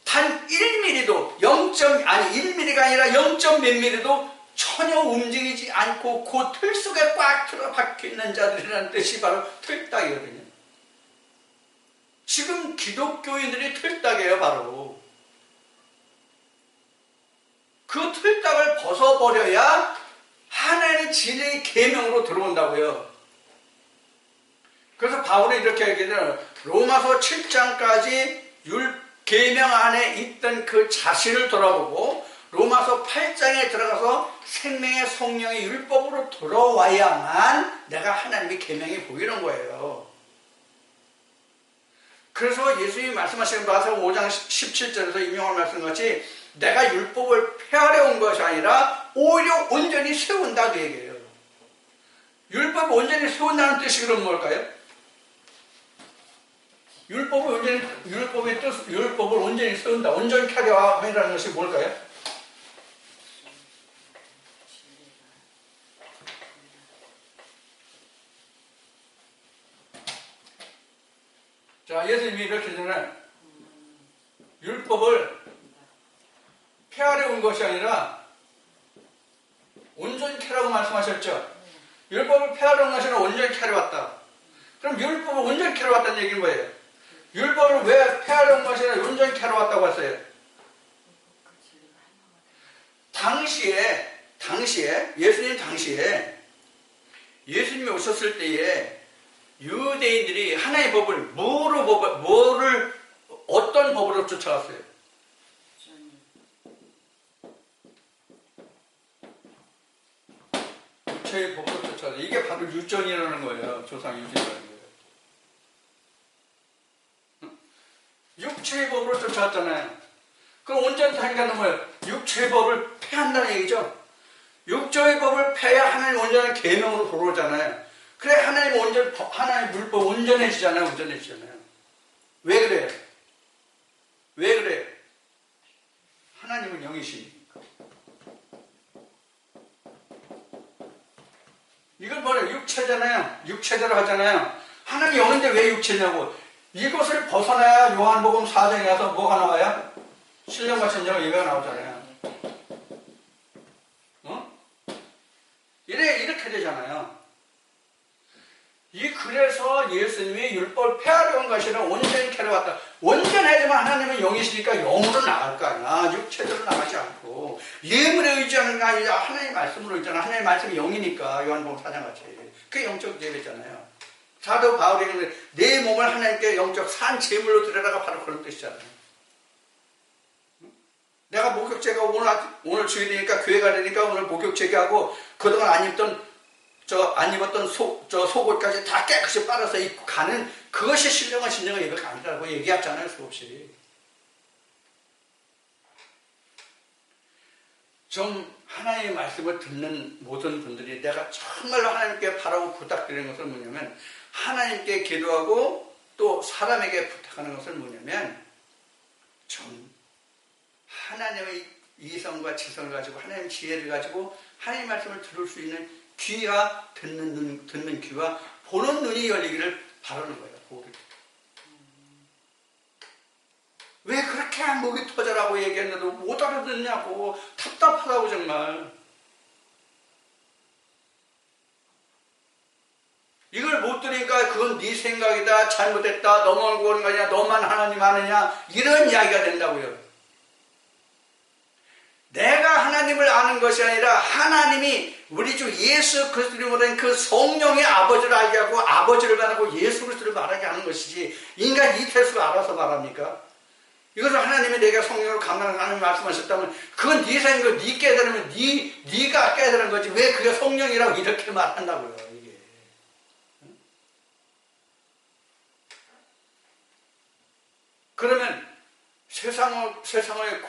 단 1mm도 1mm가 아니라 0몇 mm도 전혀 움직이지 않고 그 틀 속에 꽉 들어박혀 있는 자들이라는 뜻이 바로 틀딱이거든요. 지금 기독교인들이 틀딱이에요. 바로 그 틀딱을 벗어버려야 하나님의 진리의 계명으로 들어온다고요. 그래서 바울이 이렇게 얘기해요. 로마서 7장까지 계명 안에 있던 그 자신을 돌아보고 로마서 8장에 들어가서 생명의 성령의 율법으로 들어와야만 내가 하나님의 계명이 보이는 거예요. 그래서 예수님이 말씀하시는 마태복음 5장 17절에서 인용한 말씀같이 내가 율법을 폐하려 온 것이 아니라 오히려 온전히 세운다 그 얘기예요. 율법을 온전히 세운다는 뜻이 그럼 뭘까요? 율법을 온전히 세운다. 온전히 하려고 것이 뭘까요? 자, 예수님이 이렇게 전에 율법을 폐하려 온 것이 아니라 온전히 하라고 말씀하셨죠. 율법을 폐하려 온 것이 아니라 온전히 하려 왔다. 그럼 율법을 온전히 하려 왔다는 얘기는 뭐예요? 율법을 왜 폐하려 온 것이 아니라 온전히 하려 왔다고 했어요? 예수님 당시에 예수님이 오셨을 때에 유대인들이 하나의 법을 어떤 법으로 쫓아갔어요? 육체의 법으로 쫓아갔어요. 이게 바로 유전이라는 거예요. 조상 유전이라는 거예요. 육체의 법으로 쫓아갔잖아요. 그럼 온전히 하니까 뭐예요? 육체의 법을 폐한다는 얘기죠. 육체의 법을 폐해야 하나님 온전한 계명으로 돌아오잖아요. 그래 하나님 물법 온전해지잖아요. 왜 그래요? 하나님은 영이시니까. 이건 뭐래요? 육체대로 하잖아요. 하나님 영인데 왜 육체냐고. 이것을 벗어나야 요한복음 4장에 가서 뭐가 나와요? 신령과 천정 예배가 나오잖아요. 이렇게 되잖아요. 그래서 예수님이 율법을 폐하려 온 것이 아니라 온전히 캐러 왔다. 온전하지만 하나님은 영이시니까 영으로 나갈 거 아니야. 육체대로 나가지 않고. 예물에 의지하는 게 아니라 하나님의 말씀으로 있잖아. 하나님의 말씀이 영이니까 요한복음 4장 같이. 그게 영적 예배잖아요. 사도 바울이 그러는데 내 몸을 하나님께 영적 산 제물로 드려라가 바로 그런 뜻이잖아요. 내가 목욕제가 오늘 주일이니까 교회 가려니까 오늘 목욕제기하고 그동안 안 입던 안 입었던 속옷까지 다 깨끗이 빨아서 입고 가는 그것이 신령한 신령한 예배가 아니라고 얘기했잖아요, 수없이. 좀 하나님의 말씀을 듣는 모든 분들이 내가 정말로 하나님께 바라고 부탁드리는 것은 뭐냐면, 하나님께 기도하고 또 사람에게 부탁하는 것은 뭐냐면, 좀 하나님의 이성과 지성을 가지고 하나님의 지혜를 가지고 하나님의 말씀을 들을 수 있는 귀가 듣는 귀와 보는 눈이 열리기를 바라는 거예요. 왜 그렇게 목이 터져라고 얘기했는데도 못 알아듣냐고, 답답하다고 정말. 이걸 못 들으니까 그건 네 생각이다, 잘못했다, 너만 구하는 거 아니야, 너만 하나님 아느냐, 이런 이야기가 된다고요. 내가 하나님을 아는 것이 아니라 하나님이 우리 주 예수 그리스도를 말하는 그 성령의 아버지를 알게 하고 아버지를 말하고 예수 그리스도를 말하게 하는 것이지, 인간 이태수가 알아서 말합니까? 이것을 하나님이 내가 성령으로 감당하는 하나님 말씀하셨다면 그건 네 생각, 네 깨달으면 네가 깨달은 거지, 왜 그게 성령이라고 이렇게 말한다고요, 이게. 그러면 세상의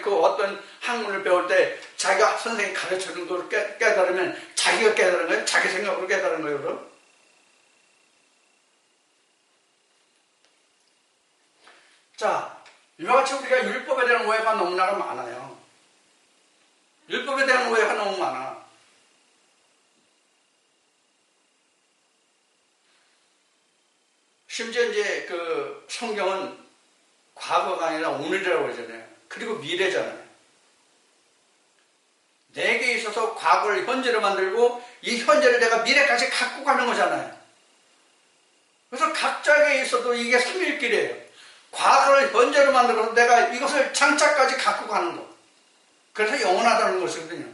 그 어떤 학문을 배울 때 자기가 선생님이 가르쳐준 걸 깨달으면 자기가 깨달은 거예요? 자기 생각으로 깨달은 거예요, 그럼? 자, 이와 같이 우리가 율법에 대한 오해가 너무나 많아요. 율법에 대한 오해가 너무 많아. 심지어 이제 그 성경은 과거가 아니라 오늘이라고 그러잖아요. 그리고 미래잖아요. 내게 있어서 과거를 현재로 만들고 이 현재를 내가 미래까지 갖고 가는 거잖아요. 그래서 각자에게 있어도 이게 삼일길이에요. 과거를 현재로 만들어서 내가 이것을 장차까지 갖고 가는 거. 그래서 영원하다는 것이거든요.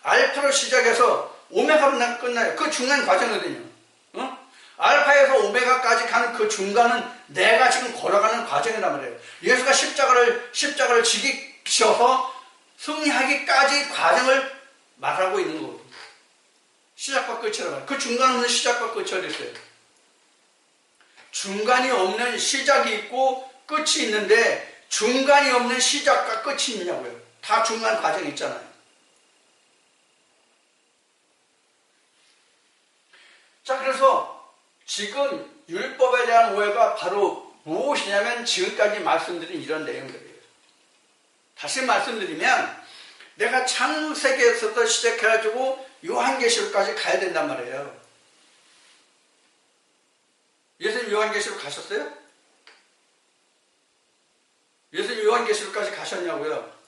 알파로 시작해서 오메가로 끝나요. 그 중간 과정이거든요. 알파에서 오메가까지 가는 그 중간은 내가 지금 걸어가는 과정이란 말이에요. 예수가 십자가를 지셔서 승리하기까지 과정을 말하고 있는 거거든요. 시작과 끝이란 말이에요. 그 중간은 무슨 시작과 끝이 어디 있어요? 중간이 없는 시작이 있고 끝이 있는데 중간이 없는 시작과 끝이 있냐고요. 다 중간 과정이 있잖아요. 자, 그래서 지금 율법에 대한 오해가 바로 무엇이냐면 지금까지 말씀드린 이런 내용들이에요. 다시 말씀드리면 내가 창세기에서부터 시작해가지고 요한계시록까지 가야 된단 말이에요. 예수님 요한계시록 가셨어요? 예수님 요한계시록까지 가셨냐고요?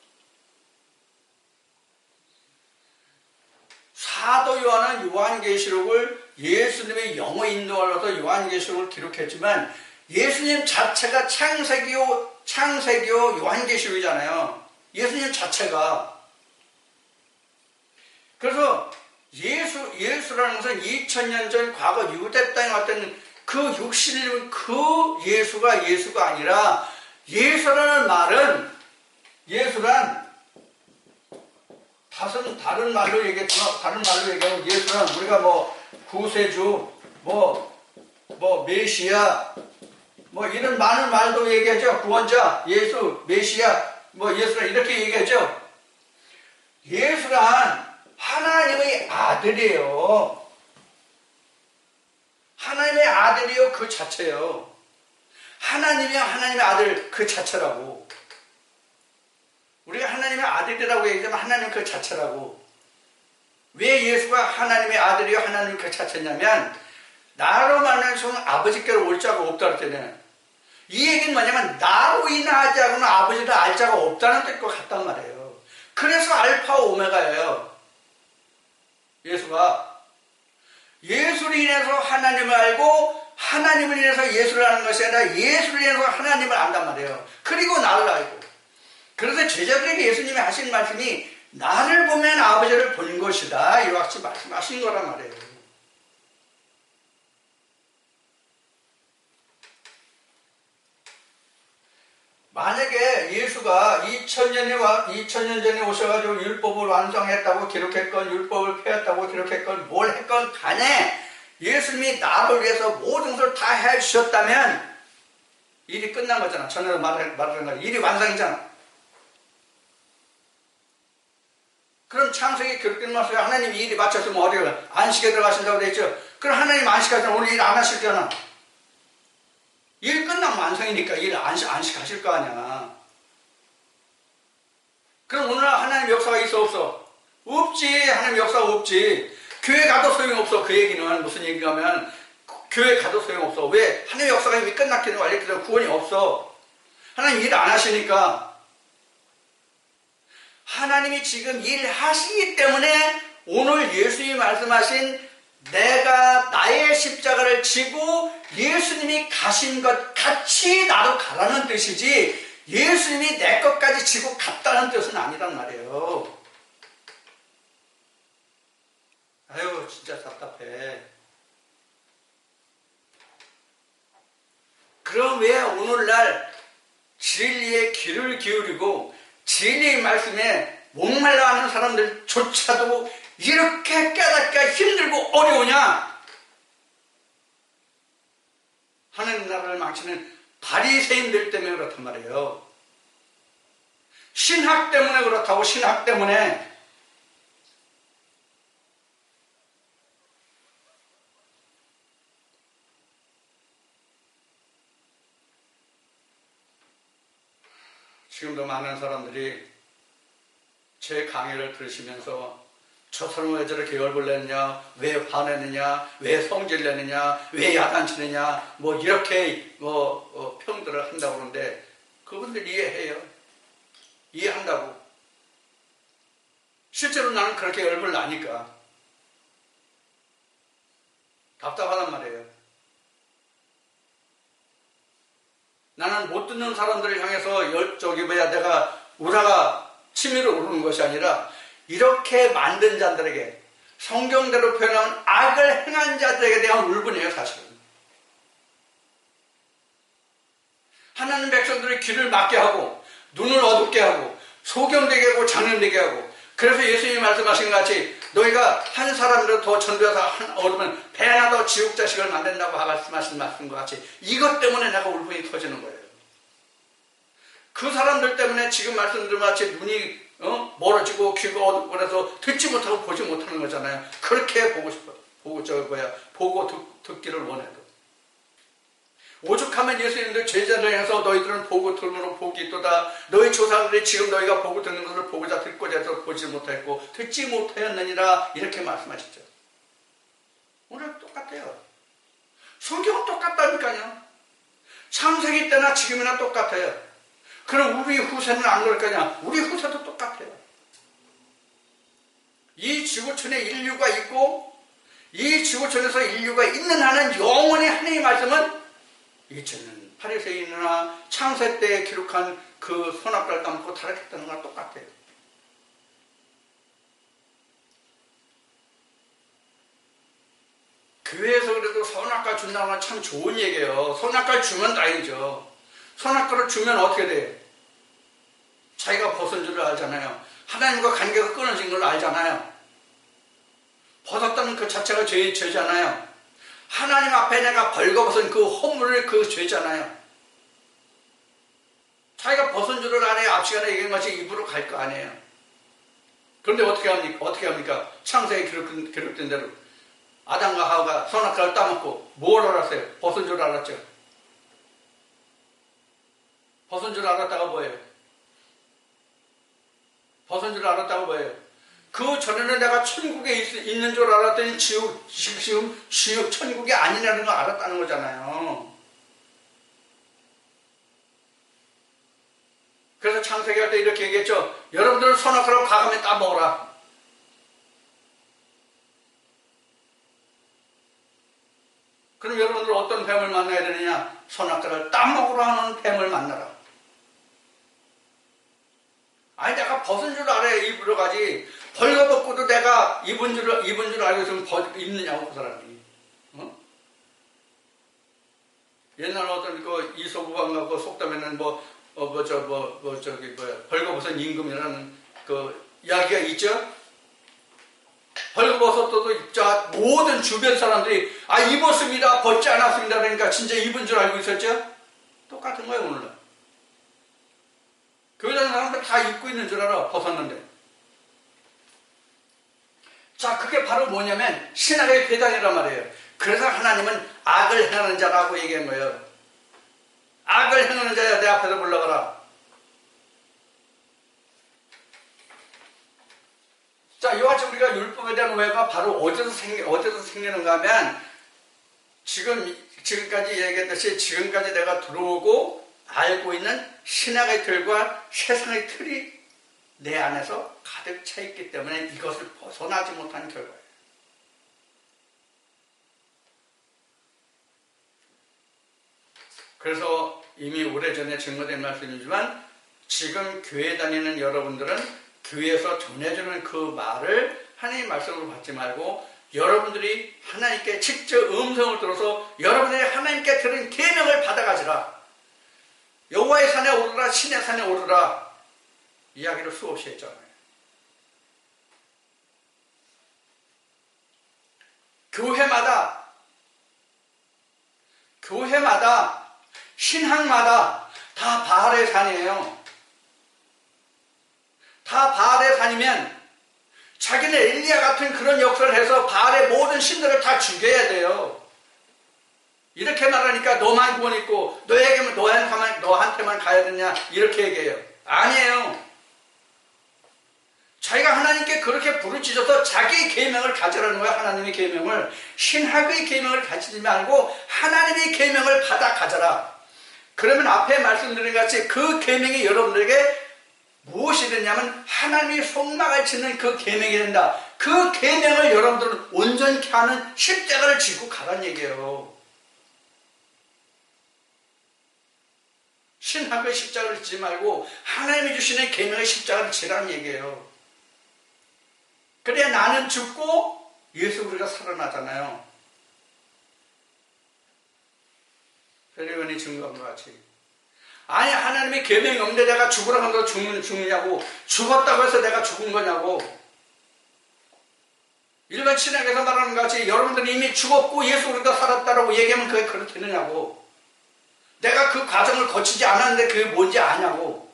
사도 요한은 요한계시록을 예수님의 영어 인도하여서 요한계시록을 기록했지만 예수님 자체가 창세기요 요한계시록이잖아요. 예수님 자체가. 그래서 예수라는 것은 2000년 전 과거 유대 땅에 왔던 그 육신을 입은 그 예수가 아니라 예수라는 말은 다른 말로 얘기하면 예수는 우리가 뭐 구세주, 메시아, 이런 많은 말도 얘기하죠. 구원자, 예수, 메시아, 예수는 이렇게 얘기하죠. 예수란 하나님의 아들이에요. 하나님의 아들이요 그 자체요. 하나님이요 하나님의 아들 그 자체라고. 우리가 하나님의 아들이라고 얘기하면 하나님 그 자체라고. 왜 예수가 하나님의 아들이요 하나님 그 자체냐면 나로 말미암아 아버지께로 올 자가 없다 그랬잖아요. 이 얘기는 뭐냐면 나로 인하지 않고는 아버지를 알 자가 없다는 뜻과 같단 말이에요. 그래서 알파 오메가예요. 예수를 인해서 하나님을 알고 하나님을 인해서 예수를 아는 것이 아니라 예수를 인해서 하나님을 안단 말이에요. 그리고 나를 알고. 그래서 제자들에게 예수님이 하신 말씀이 나를 보면 아버지를 본 것이다. 이와 같이 말씀하신 거란 말이에요. 만약에 예수가 2000년 전에 오셔가지고 율법을 완성했다고 기록했건 율법을 폐했다고 기록했건 뭘 했건 간에 예수님이 나를 위해서 모든 것을 다 해주셨다면 일이 끝난 거잖아. 전에도 말한 거 일이 완성이잖아. 그럼 창세기 기록된 말씀에 하나님이 일이 마쳤으면 어디가 안식에 들어가신다고 그랬죠. 그럼 하나님 안식하시면 오늘 일 안 하시잖아. 일 끝나면 완성이니까 일 안식하실 거 아니야. 그럼 오늘날 하나님 역사가 있어 없어? 없지. 하나님 역사가 없지. 교회 가도 소용없어. 그 얘기는 무슨 얘기가 하면 교회 가도 소용없어. 왜? 하나님 역사가 이미 끝났기는 완료되면 구원이 없어. 하나님 일 안 하시니까. 하나님이 지금 일하시기 때문에 오늘 예수님이 말씀하신 내가 나의 십자가를 지고 예수님이 가신 것 같이 나도 가라는 뜻이지 예수님이 내 것까지 지고 갔다는 뜻은 아니란 말이에요. 아유 진짜 답답해. 그럼 왜 오늘날 진리의 귀를 기울이고 진리의 말씀에 목말라하는 사람들조차도 이렇게 깨닫기가 힘들고 어려우냐? 하나님 나라를 망치는 바리새인들 때문에 그렇단 말이에요. 신학 때문에 그렇다고. 신학 때문에. 지금도 많은 사람들이 제 강의를 들으시면서 저 사람은 왜 저렇게 열불 내느냐, 왜 화내느냐, 왜 성질 내느냐, 왜 야단치느냐, 뭐 이렇게 평들을 한다고 그러는데 그분들 이해해요. 이해한다고. 실제로 나는 그렇게 열불 나니까 답답하단 말이에요. 나는 못 듣는 사람들을 향해서 내가 우라가 치밀어 오르는 것이 아니라 이렇게 만든 자들에게 성경대로 표현하면 악을 행한 자들에게 대한 울분이에요. 사실은 하나님 백성들의 귀를 막게 하고 눈을 어둡게 하고 소경되게 하고 장년되게 하고 그래서 예수님이 말씀하신 것 같이 너희가 한 사람으로 더 전도해서 얻으면 배나 더 지옥 자식을 만든다고 말씀하신 말씀과 같이 이것 때문에 내가 울분이 터지는 거예요. 그 사람들 때문에 지금 말씀드린 것 같이 눈이 멀어지고 귀가 어둡고 그래서 듣지 못하고 보지 못하는 거잖아요. 그렇게 보고 싶어요. 보고 듣기를 원해도. 오죽하면 예수님들 제자들 해서 너희들은 보고 들으므로 복이 있도다. 너희 조상들이 지금 너희가 보고 듣는 것을 보고자 듣고자 해서 보지 못했고 듣지 못하였느니라 이렇게 말씀하시죠. 오늘 똑같아요. 성경은 똑같다니까요. 창세기 때나 지금이나 똑같아요. 그럼 우리 후세는 안 그럴 거냐? 우리 후세도 똑같아요. 이 지구촌에 인류가 있고 이 지구촌에서 인류가 있는 한은 영원히 하나님의 말씀은 2000년 바리새인이나 창세 때에 기록한 그 손아귀를 감고 타락했다는 거랑 똑같아요. 교회에서 그래도 선악과 준다는 건 참 좋은 얘기예요. 선악과를 주면 다행이죠. 선악과를 주면 어떻게 돼요? 자기가 벗은 줄을 알잖아요. 하나님과 관계가 끊어진 걸 알잖아요. 벗었다는 그 자체가 죄잖아요. 하나님 앞에 내가 벌거벗은 그 허물을 그 죄잖아요. 자기가 벗은 줄을 알아야 앞시간에 얘기한 것이 입으로 갈 거 아니에요. 그런데 어떻게 합니까? 창세에 기록된 대로 아담과 하와가 선악과를 따먹고 뭘 알았어요? 벗은 줄 알았죠. 벗은 줄 알았다가 뭐예요? 벗은 줄 알았다가 뭐예요? 그 전에는 내가 천국에 있는 줄 알았더니 지금 천국이 아니라는 걸 알았다는 거잖아요. 그래서 창세기 할 때 이렇게 얘기했죠. 여러분들은 선악과를 과감히 따먹어라. 그럼 여러분들은 어떤 뱀을 만나야 되느냐? 선악과를 따먹으라 하는 뱀을 만나라. 아니 내가 벗은 줄 알아야 입으로 가지. 벌거벗고도 내가 입은 줄 알고 있으면 입느냐고 그 사람이. 옛날에 어떤 그 이소구왕과 그 속담에는 뭐 벌거벗은 임금이라는 그 이야기가 있죠. 벌거벗어도 모든 주변 사람들이 입었습니다, 벗지 않았습니다 그러니까 진짜 입은 줄 알고 있었죠. 똑같은 거예요. 오늘은 교회 다니는 사람들 다 입고 있는 줄 알아. 벗었는데. 자, 그게 바로 뭐냐면 신학의 괴담이란 말이에요. 그래서 하나님은 악을 행하는 자라고 얘기한 거예요. 악을 행하는 자야, 내 앞에서 물러가라. 자, 이와같이 우리가 율법에 대한 오해가 바로 어디서 생기는가 하면 지금까지 얘기했듯이 지금까지 내가 들어오고 알고 있는 신학의 틀과 세상의 틀이 내 안에서 가득 차 있기 때문에 이것을 벗어나지 못한 결과예요. 그래서 이미 오래전에 증거된 말씀이지만 지금 교회 다니는 여러분들은 교회에서 전해주는 그 말을 하나님의 말씀으로 받지 말고 여러분들이 하나님께 직접 음성을 들어서 여러분들이 하나님께 들은 계명을 받아가지라. 여호와의 산에 오르라, 신의 산에 오르라. 이야기를 수없이 했잖아요. 교회마다 신학마다 다 바알의 산이에요. 다 바알의 산이면 자기는 엘리야 같은 그런 역사를 해서 바알의 모든 신들을 다 죽여야 돼요. 이렇게 말하니까 너만 구원 있고 너에게만 너한테만 가야 되냐 이렇게 얘기해요. 아니에요. 자기가 하나님께 그렇게 부르짖어서 자기의 계명을 가지라는 거야. 하나님의 계명을. 신학의 계명을 가지지 말고 하나님의 계명을 받아 가져라. 그러면 앞에 말씀드린 같이 그 계명이 여러분들에게 무엇이 되냐면 하나님의 속막을 짓는 그 계명이 된다. 그 계명을 여러분들은 온전케 하는 십자가를 지고 가라는 얘기예요. 신학의 십자가를 지지 말고 하나님이 주시는 계명의 십자가를 지라는 얘기예요. 그래야 나는 죽고 예수 우리가 살아나잖아요. 페리건이 증거한 것 같이. 아니 하나님의 계명이 없는데 내가 죽으라고 한다고 죽느냐고. 죽었다고 해서 내가 죽은 거냐고. 일반 신학에서 말하는 것 같이 여러분들이 이미 죽었고 예수 우리가 살았다라고 얘기하면 그게 그렇게 되느냐고. 내가 그 과정을 거치지 않았는데 그게 뭔지 아냐고.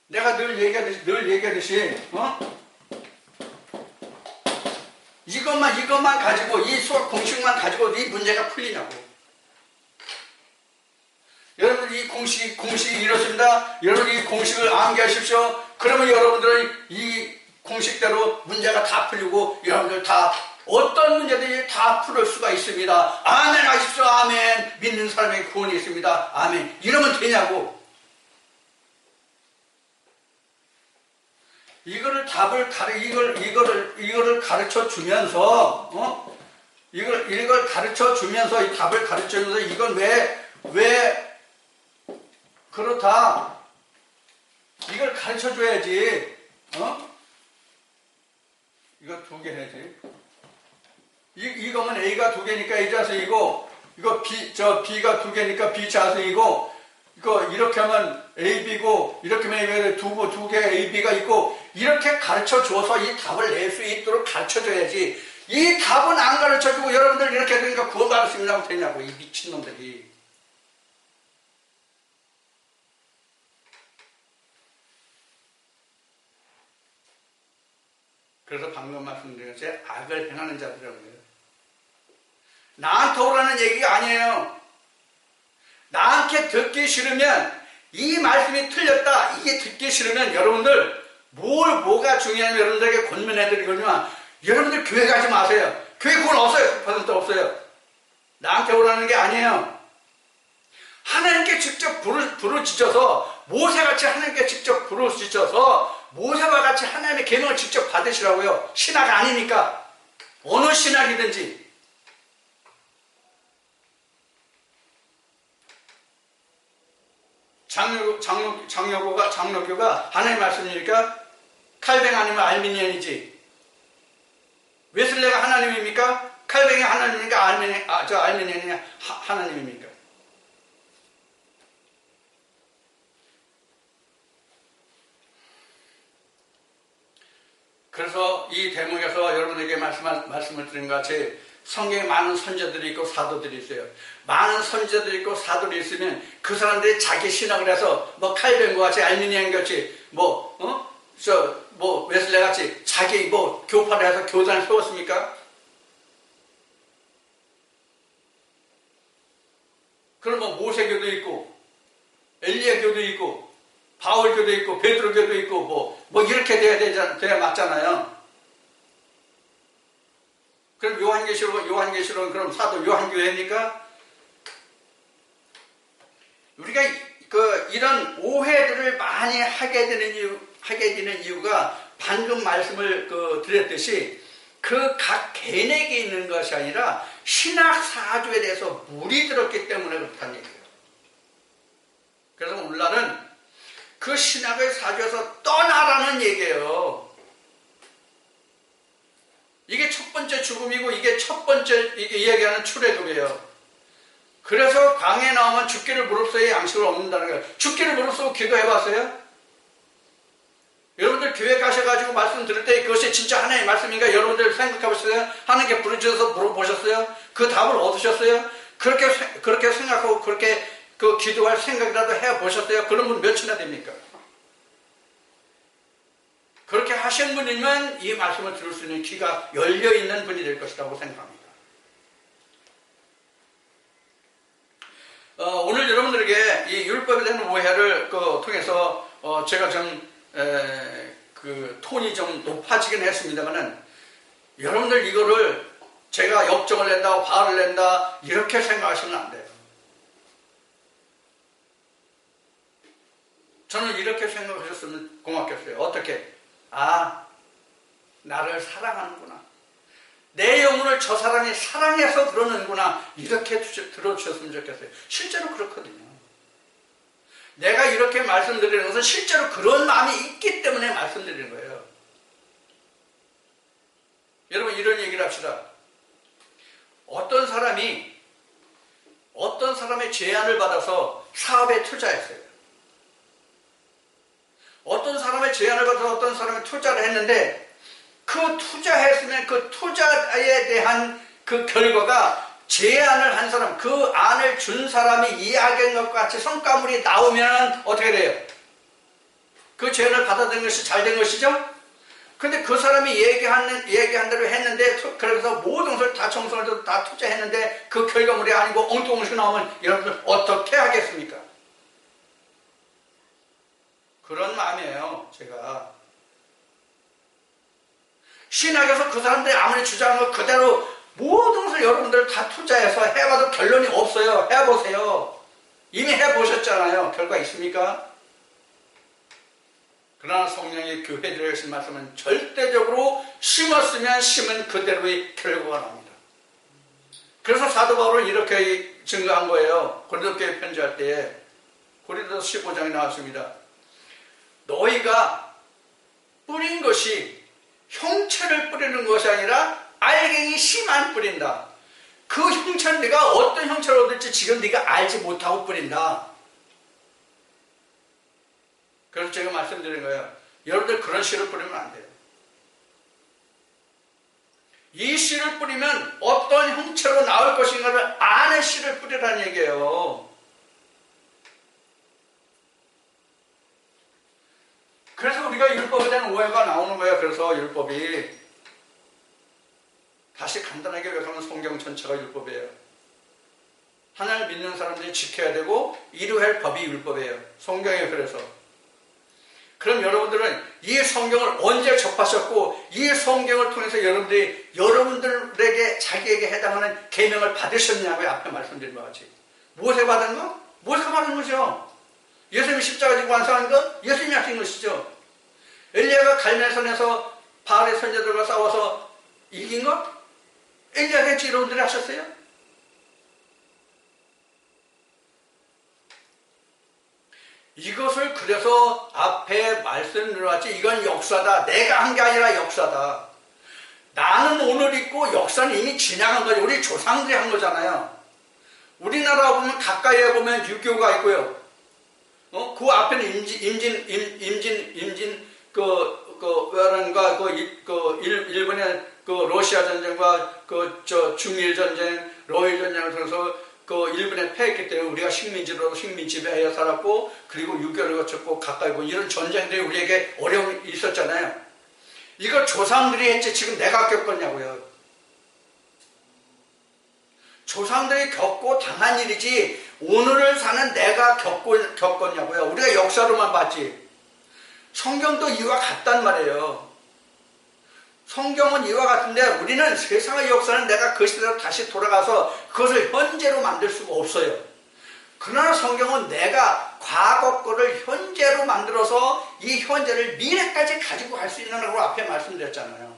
내가 늘 얘기하듯이 이것만 가지고 이 수학 공식만 가지고 이 문제가 풀리냐고. 여러분 이 공식이 이렇습니다. 여러분 이 공식을 암기하십시오. 그러면 여러분들은 이 공식대로 문제가 다 풀리고 여러분들 다 어떤 문제든지 다 풀을 수가 있습니다. 아멘 하십시오. 아멘. 믿는 사람에게 구원이 있습니다. 아멘. 이러면 되냐고. 이거를 가르쳐 주면서 이걸 가르쳐 주면서 이 답을 가르쳐 주면서 이건 왜 그렇다. 이걸 가르쳐 줘야지. 이거 2개 해야지. 이거면 A가 2개니까 A 자수이고 이거 B가 2개니까 B 자수이고 이거 이렇게 하면 AB고 이렇게 하면 두 개 AB가 있고 이렇게 가르쳐 줘서 이 답을 낼 수 있도록 가르쳐 줘야지. 이 답은 안 가르쳐 주고 여러분들 이렇게 되니까 구원 받을 수 있냐고 되냐고. 이 미친놈들이. 그래서 방금 말씀드린 것이 악을 행하는 자들이라는 거예요. 나한테 오라는 얘기가 아니에요. 나한테 듣기 싫으면 이 말씀이 틀렸다. 이게 듣기 싫으면 여러분들 뭐가 중요하냐면 여러분들에게 권면해드리거든요. 여러분들 교회 가지 마세요. 교회 구원 없어요. 100% 없어요. 나한테 오라는 게 아니에요. 하나님께 직접 부르짖어서 모세같이 하나님께 직접 부르짖어서 모세와 같이 하나님의 계명을 직접 받으시라고요. 신학 아니니까. 어느 신학이든지. 장로교가 하나님 말씀이니까 칼뱅 아니면 알미니언이지. 웨슬레가 하나님입니까? 칼뱅이 하나님입니까? 알미니언이 하나님입니까? 그래서 이 대목에서 여러분에게 말씀을 드린 것 같이 성경에 많은 선지자들이 있고 사도들이 있어요. 많은 선지자들이 있고 사도들이 있으면 그 사람들이 자기 신학을 해서 뭐 칼뱅과 같이 알미니안 같이 웨슬레 같이 자기 교파를 해서 교단을 세웠습니까? 그럼 모세교도 있고 엘리야교도 있고 바울교도 있고 베드로교도 있고 이렇게 돼야 맞잖아요. 그럼 요한계시록은 그럼 사도 요한교회입니까? 우리가 이런 오해들을 많이 하게 되는 이유가 방금 말씀을 드렸듯이 그 각 개인에게 있는 것이 아니라 신학 사주에 대해서 물이 들었기 때문에 그렇다는 얘기예요. 그래서 오늘날은 그 신학의 사주에서 떠나라는 얘기예요. 이게 첫 번째 죽음이고 이게 첫 번째 이야기하는 출애굽이에요. 그래서 강에 나오면 죽기를 무릅쓰고 양식을 얻는다는 거예요. 죽기를 무릅쓰고 기도해봤어요? 여러분들 교회 가셔가지고 말씀 들을 때 그것이 진짜 하나님의 말씀인가 여러분들 생각해보셨어요? 하나님께 부르셔서 물어보셨어요? 그 답을 얻으셨어요? 그렇게 생각하고 그렇게 기도할 생각이라도 해보셨어요? 그런 분 몇이나 됩니까? 그렇게 하신 분이면 이 말씀을 들을 수 있는 귀가 열려있는 분이 될 것이라고 생각합니다. 오늘 여러분들에게 이 율법에 대한 오해를 통해서 제가 좀 톤이 좀 높아지긴 했습니다만은 여러분들 이거를 제가 역정을 낸다, 화를 낸다 이렇게 생각하시면 안 돼요. 저는 이렇게 생각하셨으면 고맙겠어요. 어떻게? 나를 사랑하는구나. 내 영혼을 저 사람이 사랑해서 그러는구나. 이렇게 들어주셨으면 좋겠어요. 실제로 그렇거든요. 내가 이렇게 말씀드리는 것은 실제로 그런 마음이 있기 때문에 말씀드리는 거예요. 여러분 이런 얘기를 합시다. 어떤 사람의 제안을 받아서 사업에 투자했어요. 어떤 사람의 제안을 받아서 어떤 사람이 투자를 했는데 그 투자했으면 그 투자에 대한 그 결과가 제안을 한 사람, 그 안을 준 사람이 이야기한 것과 같이 성과물이 나오면 어떻게 돼요? 그 제안을 받아들인 것이 잘 된 것이죠? 근데 그 사람이 얘기한 대로 했는데 그래서 모든 것을 다 정성을 다 투자했는데 그 결과물이 아니고 엉뚱엉뚱 나오면 여러분들 어떻게 하겠습니까? 그런 마음이에요. 제가 신학에서 그 사람들이 아무리 주장한 것 그대로 모든 것을 여러분들 다 투자해서 해봐도 결론이 없어요. 해보세요. 이미 해보셨잖아요. 결과 있습니까? 그러나 성령의 교회들에게 하신 말씀은 절대적으로 심었으면 심은 그대로의 결과가 납니다. 그래서 사도 바울은 이렇게 증거한 거예요. 고린도교회 편지할 때에 고린도서 15장에 나왔습니다. 너희가 뿌린 것이 형체를 뿌리는 것이 아니라 알갱이 씨만 뿌린다. 그 형체는 네가 어떤 형체를 얻을지 지금 네가 알지 못하고 뿌린다. 그래서 제가 말씀드린 거예요. 여러분들 그런 씨를 뿌리면 안 돼요. 이 씨를 뿌리면 어떤 형체로 나올 것인가를 아는 씨를 뿌리라는 얘기예요. 그래서 우리가 율법에 대한 오해가 나오는 거예요. 그래서 율법이 다시 간단하게 요약하면 성경 전체가 율법이에요. 하나님을 믿는 사람들이 지켜야 되고 이루어야 할 법이 율법이에요. 성경에 그래서. 그럼 여러분들은 이 성경을 언제 접하셨고 이 성경을 통해서 여러분들에게 자기에게 해당하는 계명을 받으셨냐고요. 앞에 말씀드린 것 같이. 무엇에 받은 거? 무엇에 받은 거죠? 예수님이 십자가 지고 완성한 것? 예수님이 하신 것이죠. 엘리야가 갈멜산에서 바알의 선지자들과 싸워서 이긴 것? 엘리야가 했지 여러분들이 하셨어요? 이것을 그래서 앞에 말씀드렸지 이건 역사다. 내가 한 게 아니라 역사다. 나는 오늘 있고 역사는 이미 지나간 거죠. 우리 조상들이 한 거잖아요. 우리나라 보면 가까이에 보면 유교가 있고요. 그 앞에는 임진 일본의 그 러시아 전쟁과 중일 전쟁, 러일 전쟁을 통해서 그 일본에 패했기 때문에 우리가 식민지로 식민지배하여 살았고, 그리고 6.25를 거쳤고 가까이 보면 이런 전쟁들이 우리에게 어려움이 있었잖아요. 이걸 조상들이 했지 지금 내가 겪었냐고요. 조상들이 겪고 당한 일이지 오늘을 사는 내가 겪었냐고요. 우리가 역사로만 봤지. 성경도 이와 같단 말이에요. 성경은 이와 같은데 우리는 세상의 역사는 내가 그 시대로 다시 돌아가서 그것을 현재로 만들 수가 없어요. 그러나 성경은 내가 과거 거를 현재로 만들어서 이 현재를 미래까지 가지고 갈 수 있는 걸 앞에 말씀드렸잖아요.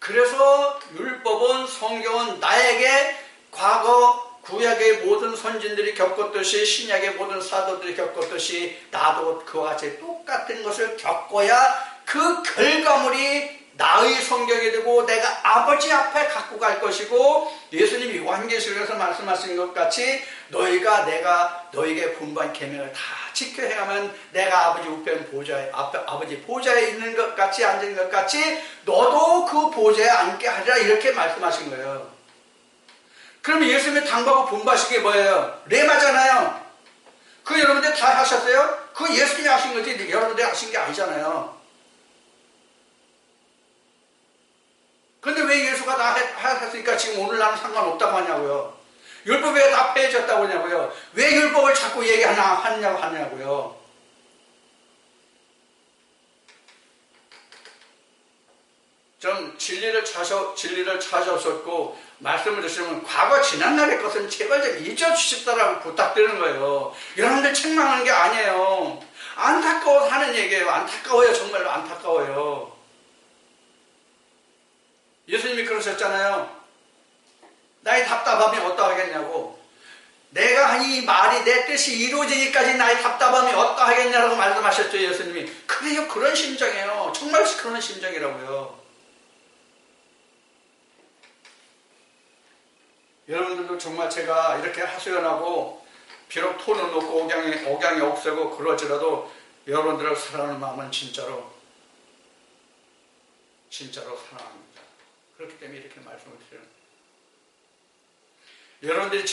그래서 율법은, 성경은 나에게 과거 구약의 모든 선진들이 겪었듯이, 신약의 모든 사도들이 겪었듯이 나도 그와 같이 똑같은 것을 겪어야 그 결과물이 나의 성경이 되고 내가 아버지 앞에 갖고 갈 것이고, 예수님이 요한계시록에서 말씀하신 것 같이 너희가 내가 너에게 분부한 계명을 다 지켜 행하면 내가 아버지 우편 보좌에, 아버지 보좌에 있는 것 같이, 앉은 것 같이 너도 그 보좌에 앉게 하리라, 이렇게 말씀하신 거예요. 그러면 예수님이 당부하고 분부하신 게 뭐예요? 레마잖아요. 그 여러분들 다 하셨어요? 그 예수님이 하신 거지 여러분들이 하신 게 아니잖아요. 근데 왜 예수가 다 했으니까 지금 오늘 나는 상관없다고 하냐고요. 율법이 왜 다 폐해졌다고 하냐고요. 왜 율법을 자꾸 하냐고요. 좀 진리를 찾아오셨고 말씀을 드시면 과거 지난날의 것은 제발 좀 잊어주십사라고 부탁드리는 거예요. 여러분들 책망하는 게 아니에요. 안타까워서 하는 얘기예요. 안타까워요. 정말로 안타까워요. 예수님이 그러셨잖아요. 나의 답답함이 어떠하겠냐고. 내가 이 말이 내 뜻이 이루어지기까지 나의 답답함이 어떠하겠냐라고 말씀하셨죠. 예수님이. 그래요. 그런 심정이에요. 정말 그런 심정이라고요. 여러분들도 정말 제가 이렇게 하소연하고 비록 톤은 높고 억양이 억세고 그러지라도 여러분들을 사랑하는 마음은 진짜로 사랑합니다. 그렇기 때문에 이렇게 말씀을 드려요. 여러분들이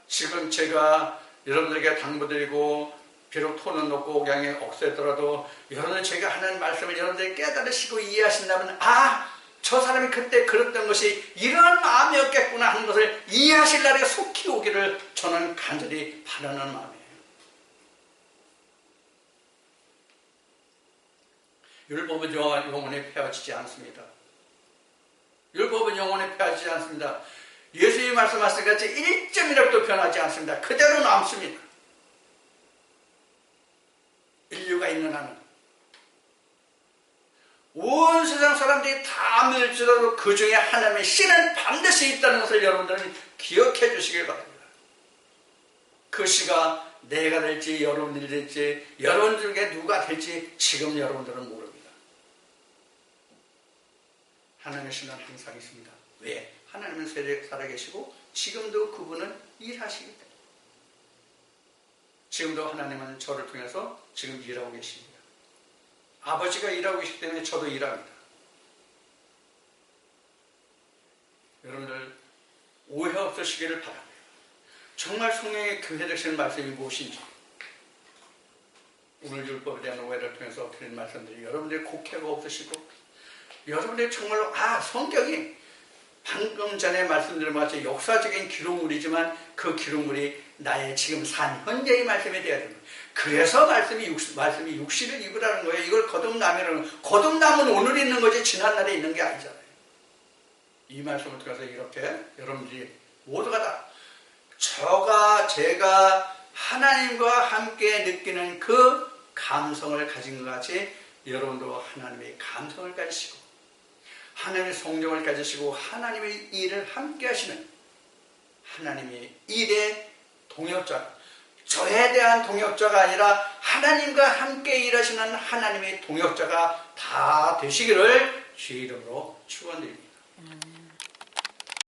지금 제가 여러분들에게 당부드리고 비록 톤은 높고 억양이 억세더라도 여러분들 제가 하는 말씀을 여러분들이 깨달으시고 이해하신다면 저 사람이 그때 그랬던 것이 이런 마음이었겠구나 하는 것을 이해하실 날에 속히 오기를 저는 간절히 바라는 마음이에요. 율법은 영원히 폐하지지 않습니다. 율법은 영원히 폐하지 않습니다. 예수님이 말씀하신 것 같이 1.1획도 변하지 않습니다. 그대로 남습니다. 인류가 있는 한은. 온 세상 사람들이 다 믿을지라도 그 중에 하나님의 씨는 반드시 있다는 것을 여러분들은 기억해 주시길 바랍니다. 그 씨가 내가 될지 여러분들이 될지 여러분들 중에 누가 될지 지금 여러분들은 모릅니다. 하나님의 씨는 항상 있습니다. 왜? 하나님은 살아계시고 지금도 그분은 일하시기 때문에. 지금도 하나님은 저를 통해서 지금 일하고 계십니다. 아버지가 일하고 계시기 때문에 저도 일합니다. 여러분들 오해 없으시기를 바랍니다. 정말 성령의 교회 되시는 말씀이 무엇인지 오늘 율법에 대한 오해를 통해서 드린 말씀들이 여러분들의 곡해가 없으시고 여러분들이 정말로 성경이 방금 전에 말씀드린 것 같이 역사적인 기록물이지만 그 기록물이 나의 지금 산 현재의 말씀이 되어야 됩니다. 그래서 말씀이 60일 이후라는 거예요. 이걸 거듭남은 오늘 있는 거지 지난날에 있는 게 아니잖아요. 이 말씀을 통해서 이렇게 여러분들이 모두가 다 제가 하나님과 함께 느끼는 그 감성을 가진 것 같이 여러분도 하나님의 감성을 가지시고 하나님의 성령을 가지시고 하나님의 일을 함께 하시는 하나님의 일의 동역자, 저에 대한 동역자가 아니라 하나님과 함께 일하시는 하나님의 동역자가 다 되시기를 주의 이름으로 축원드립니다.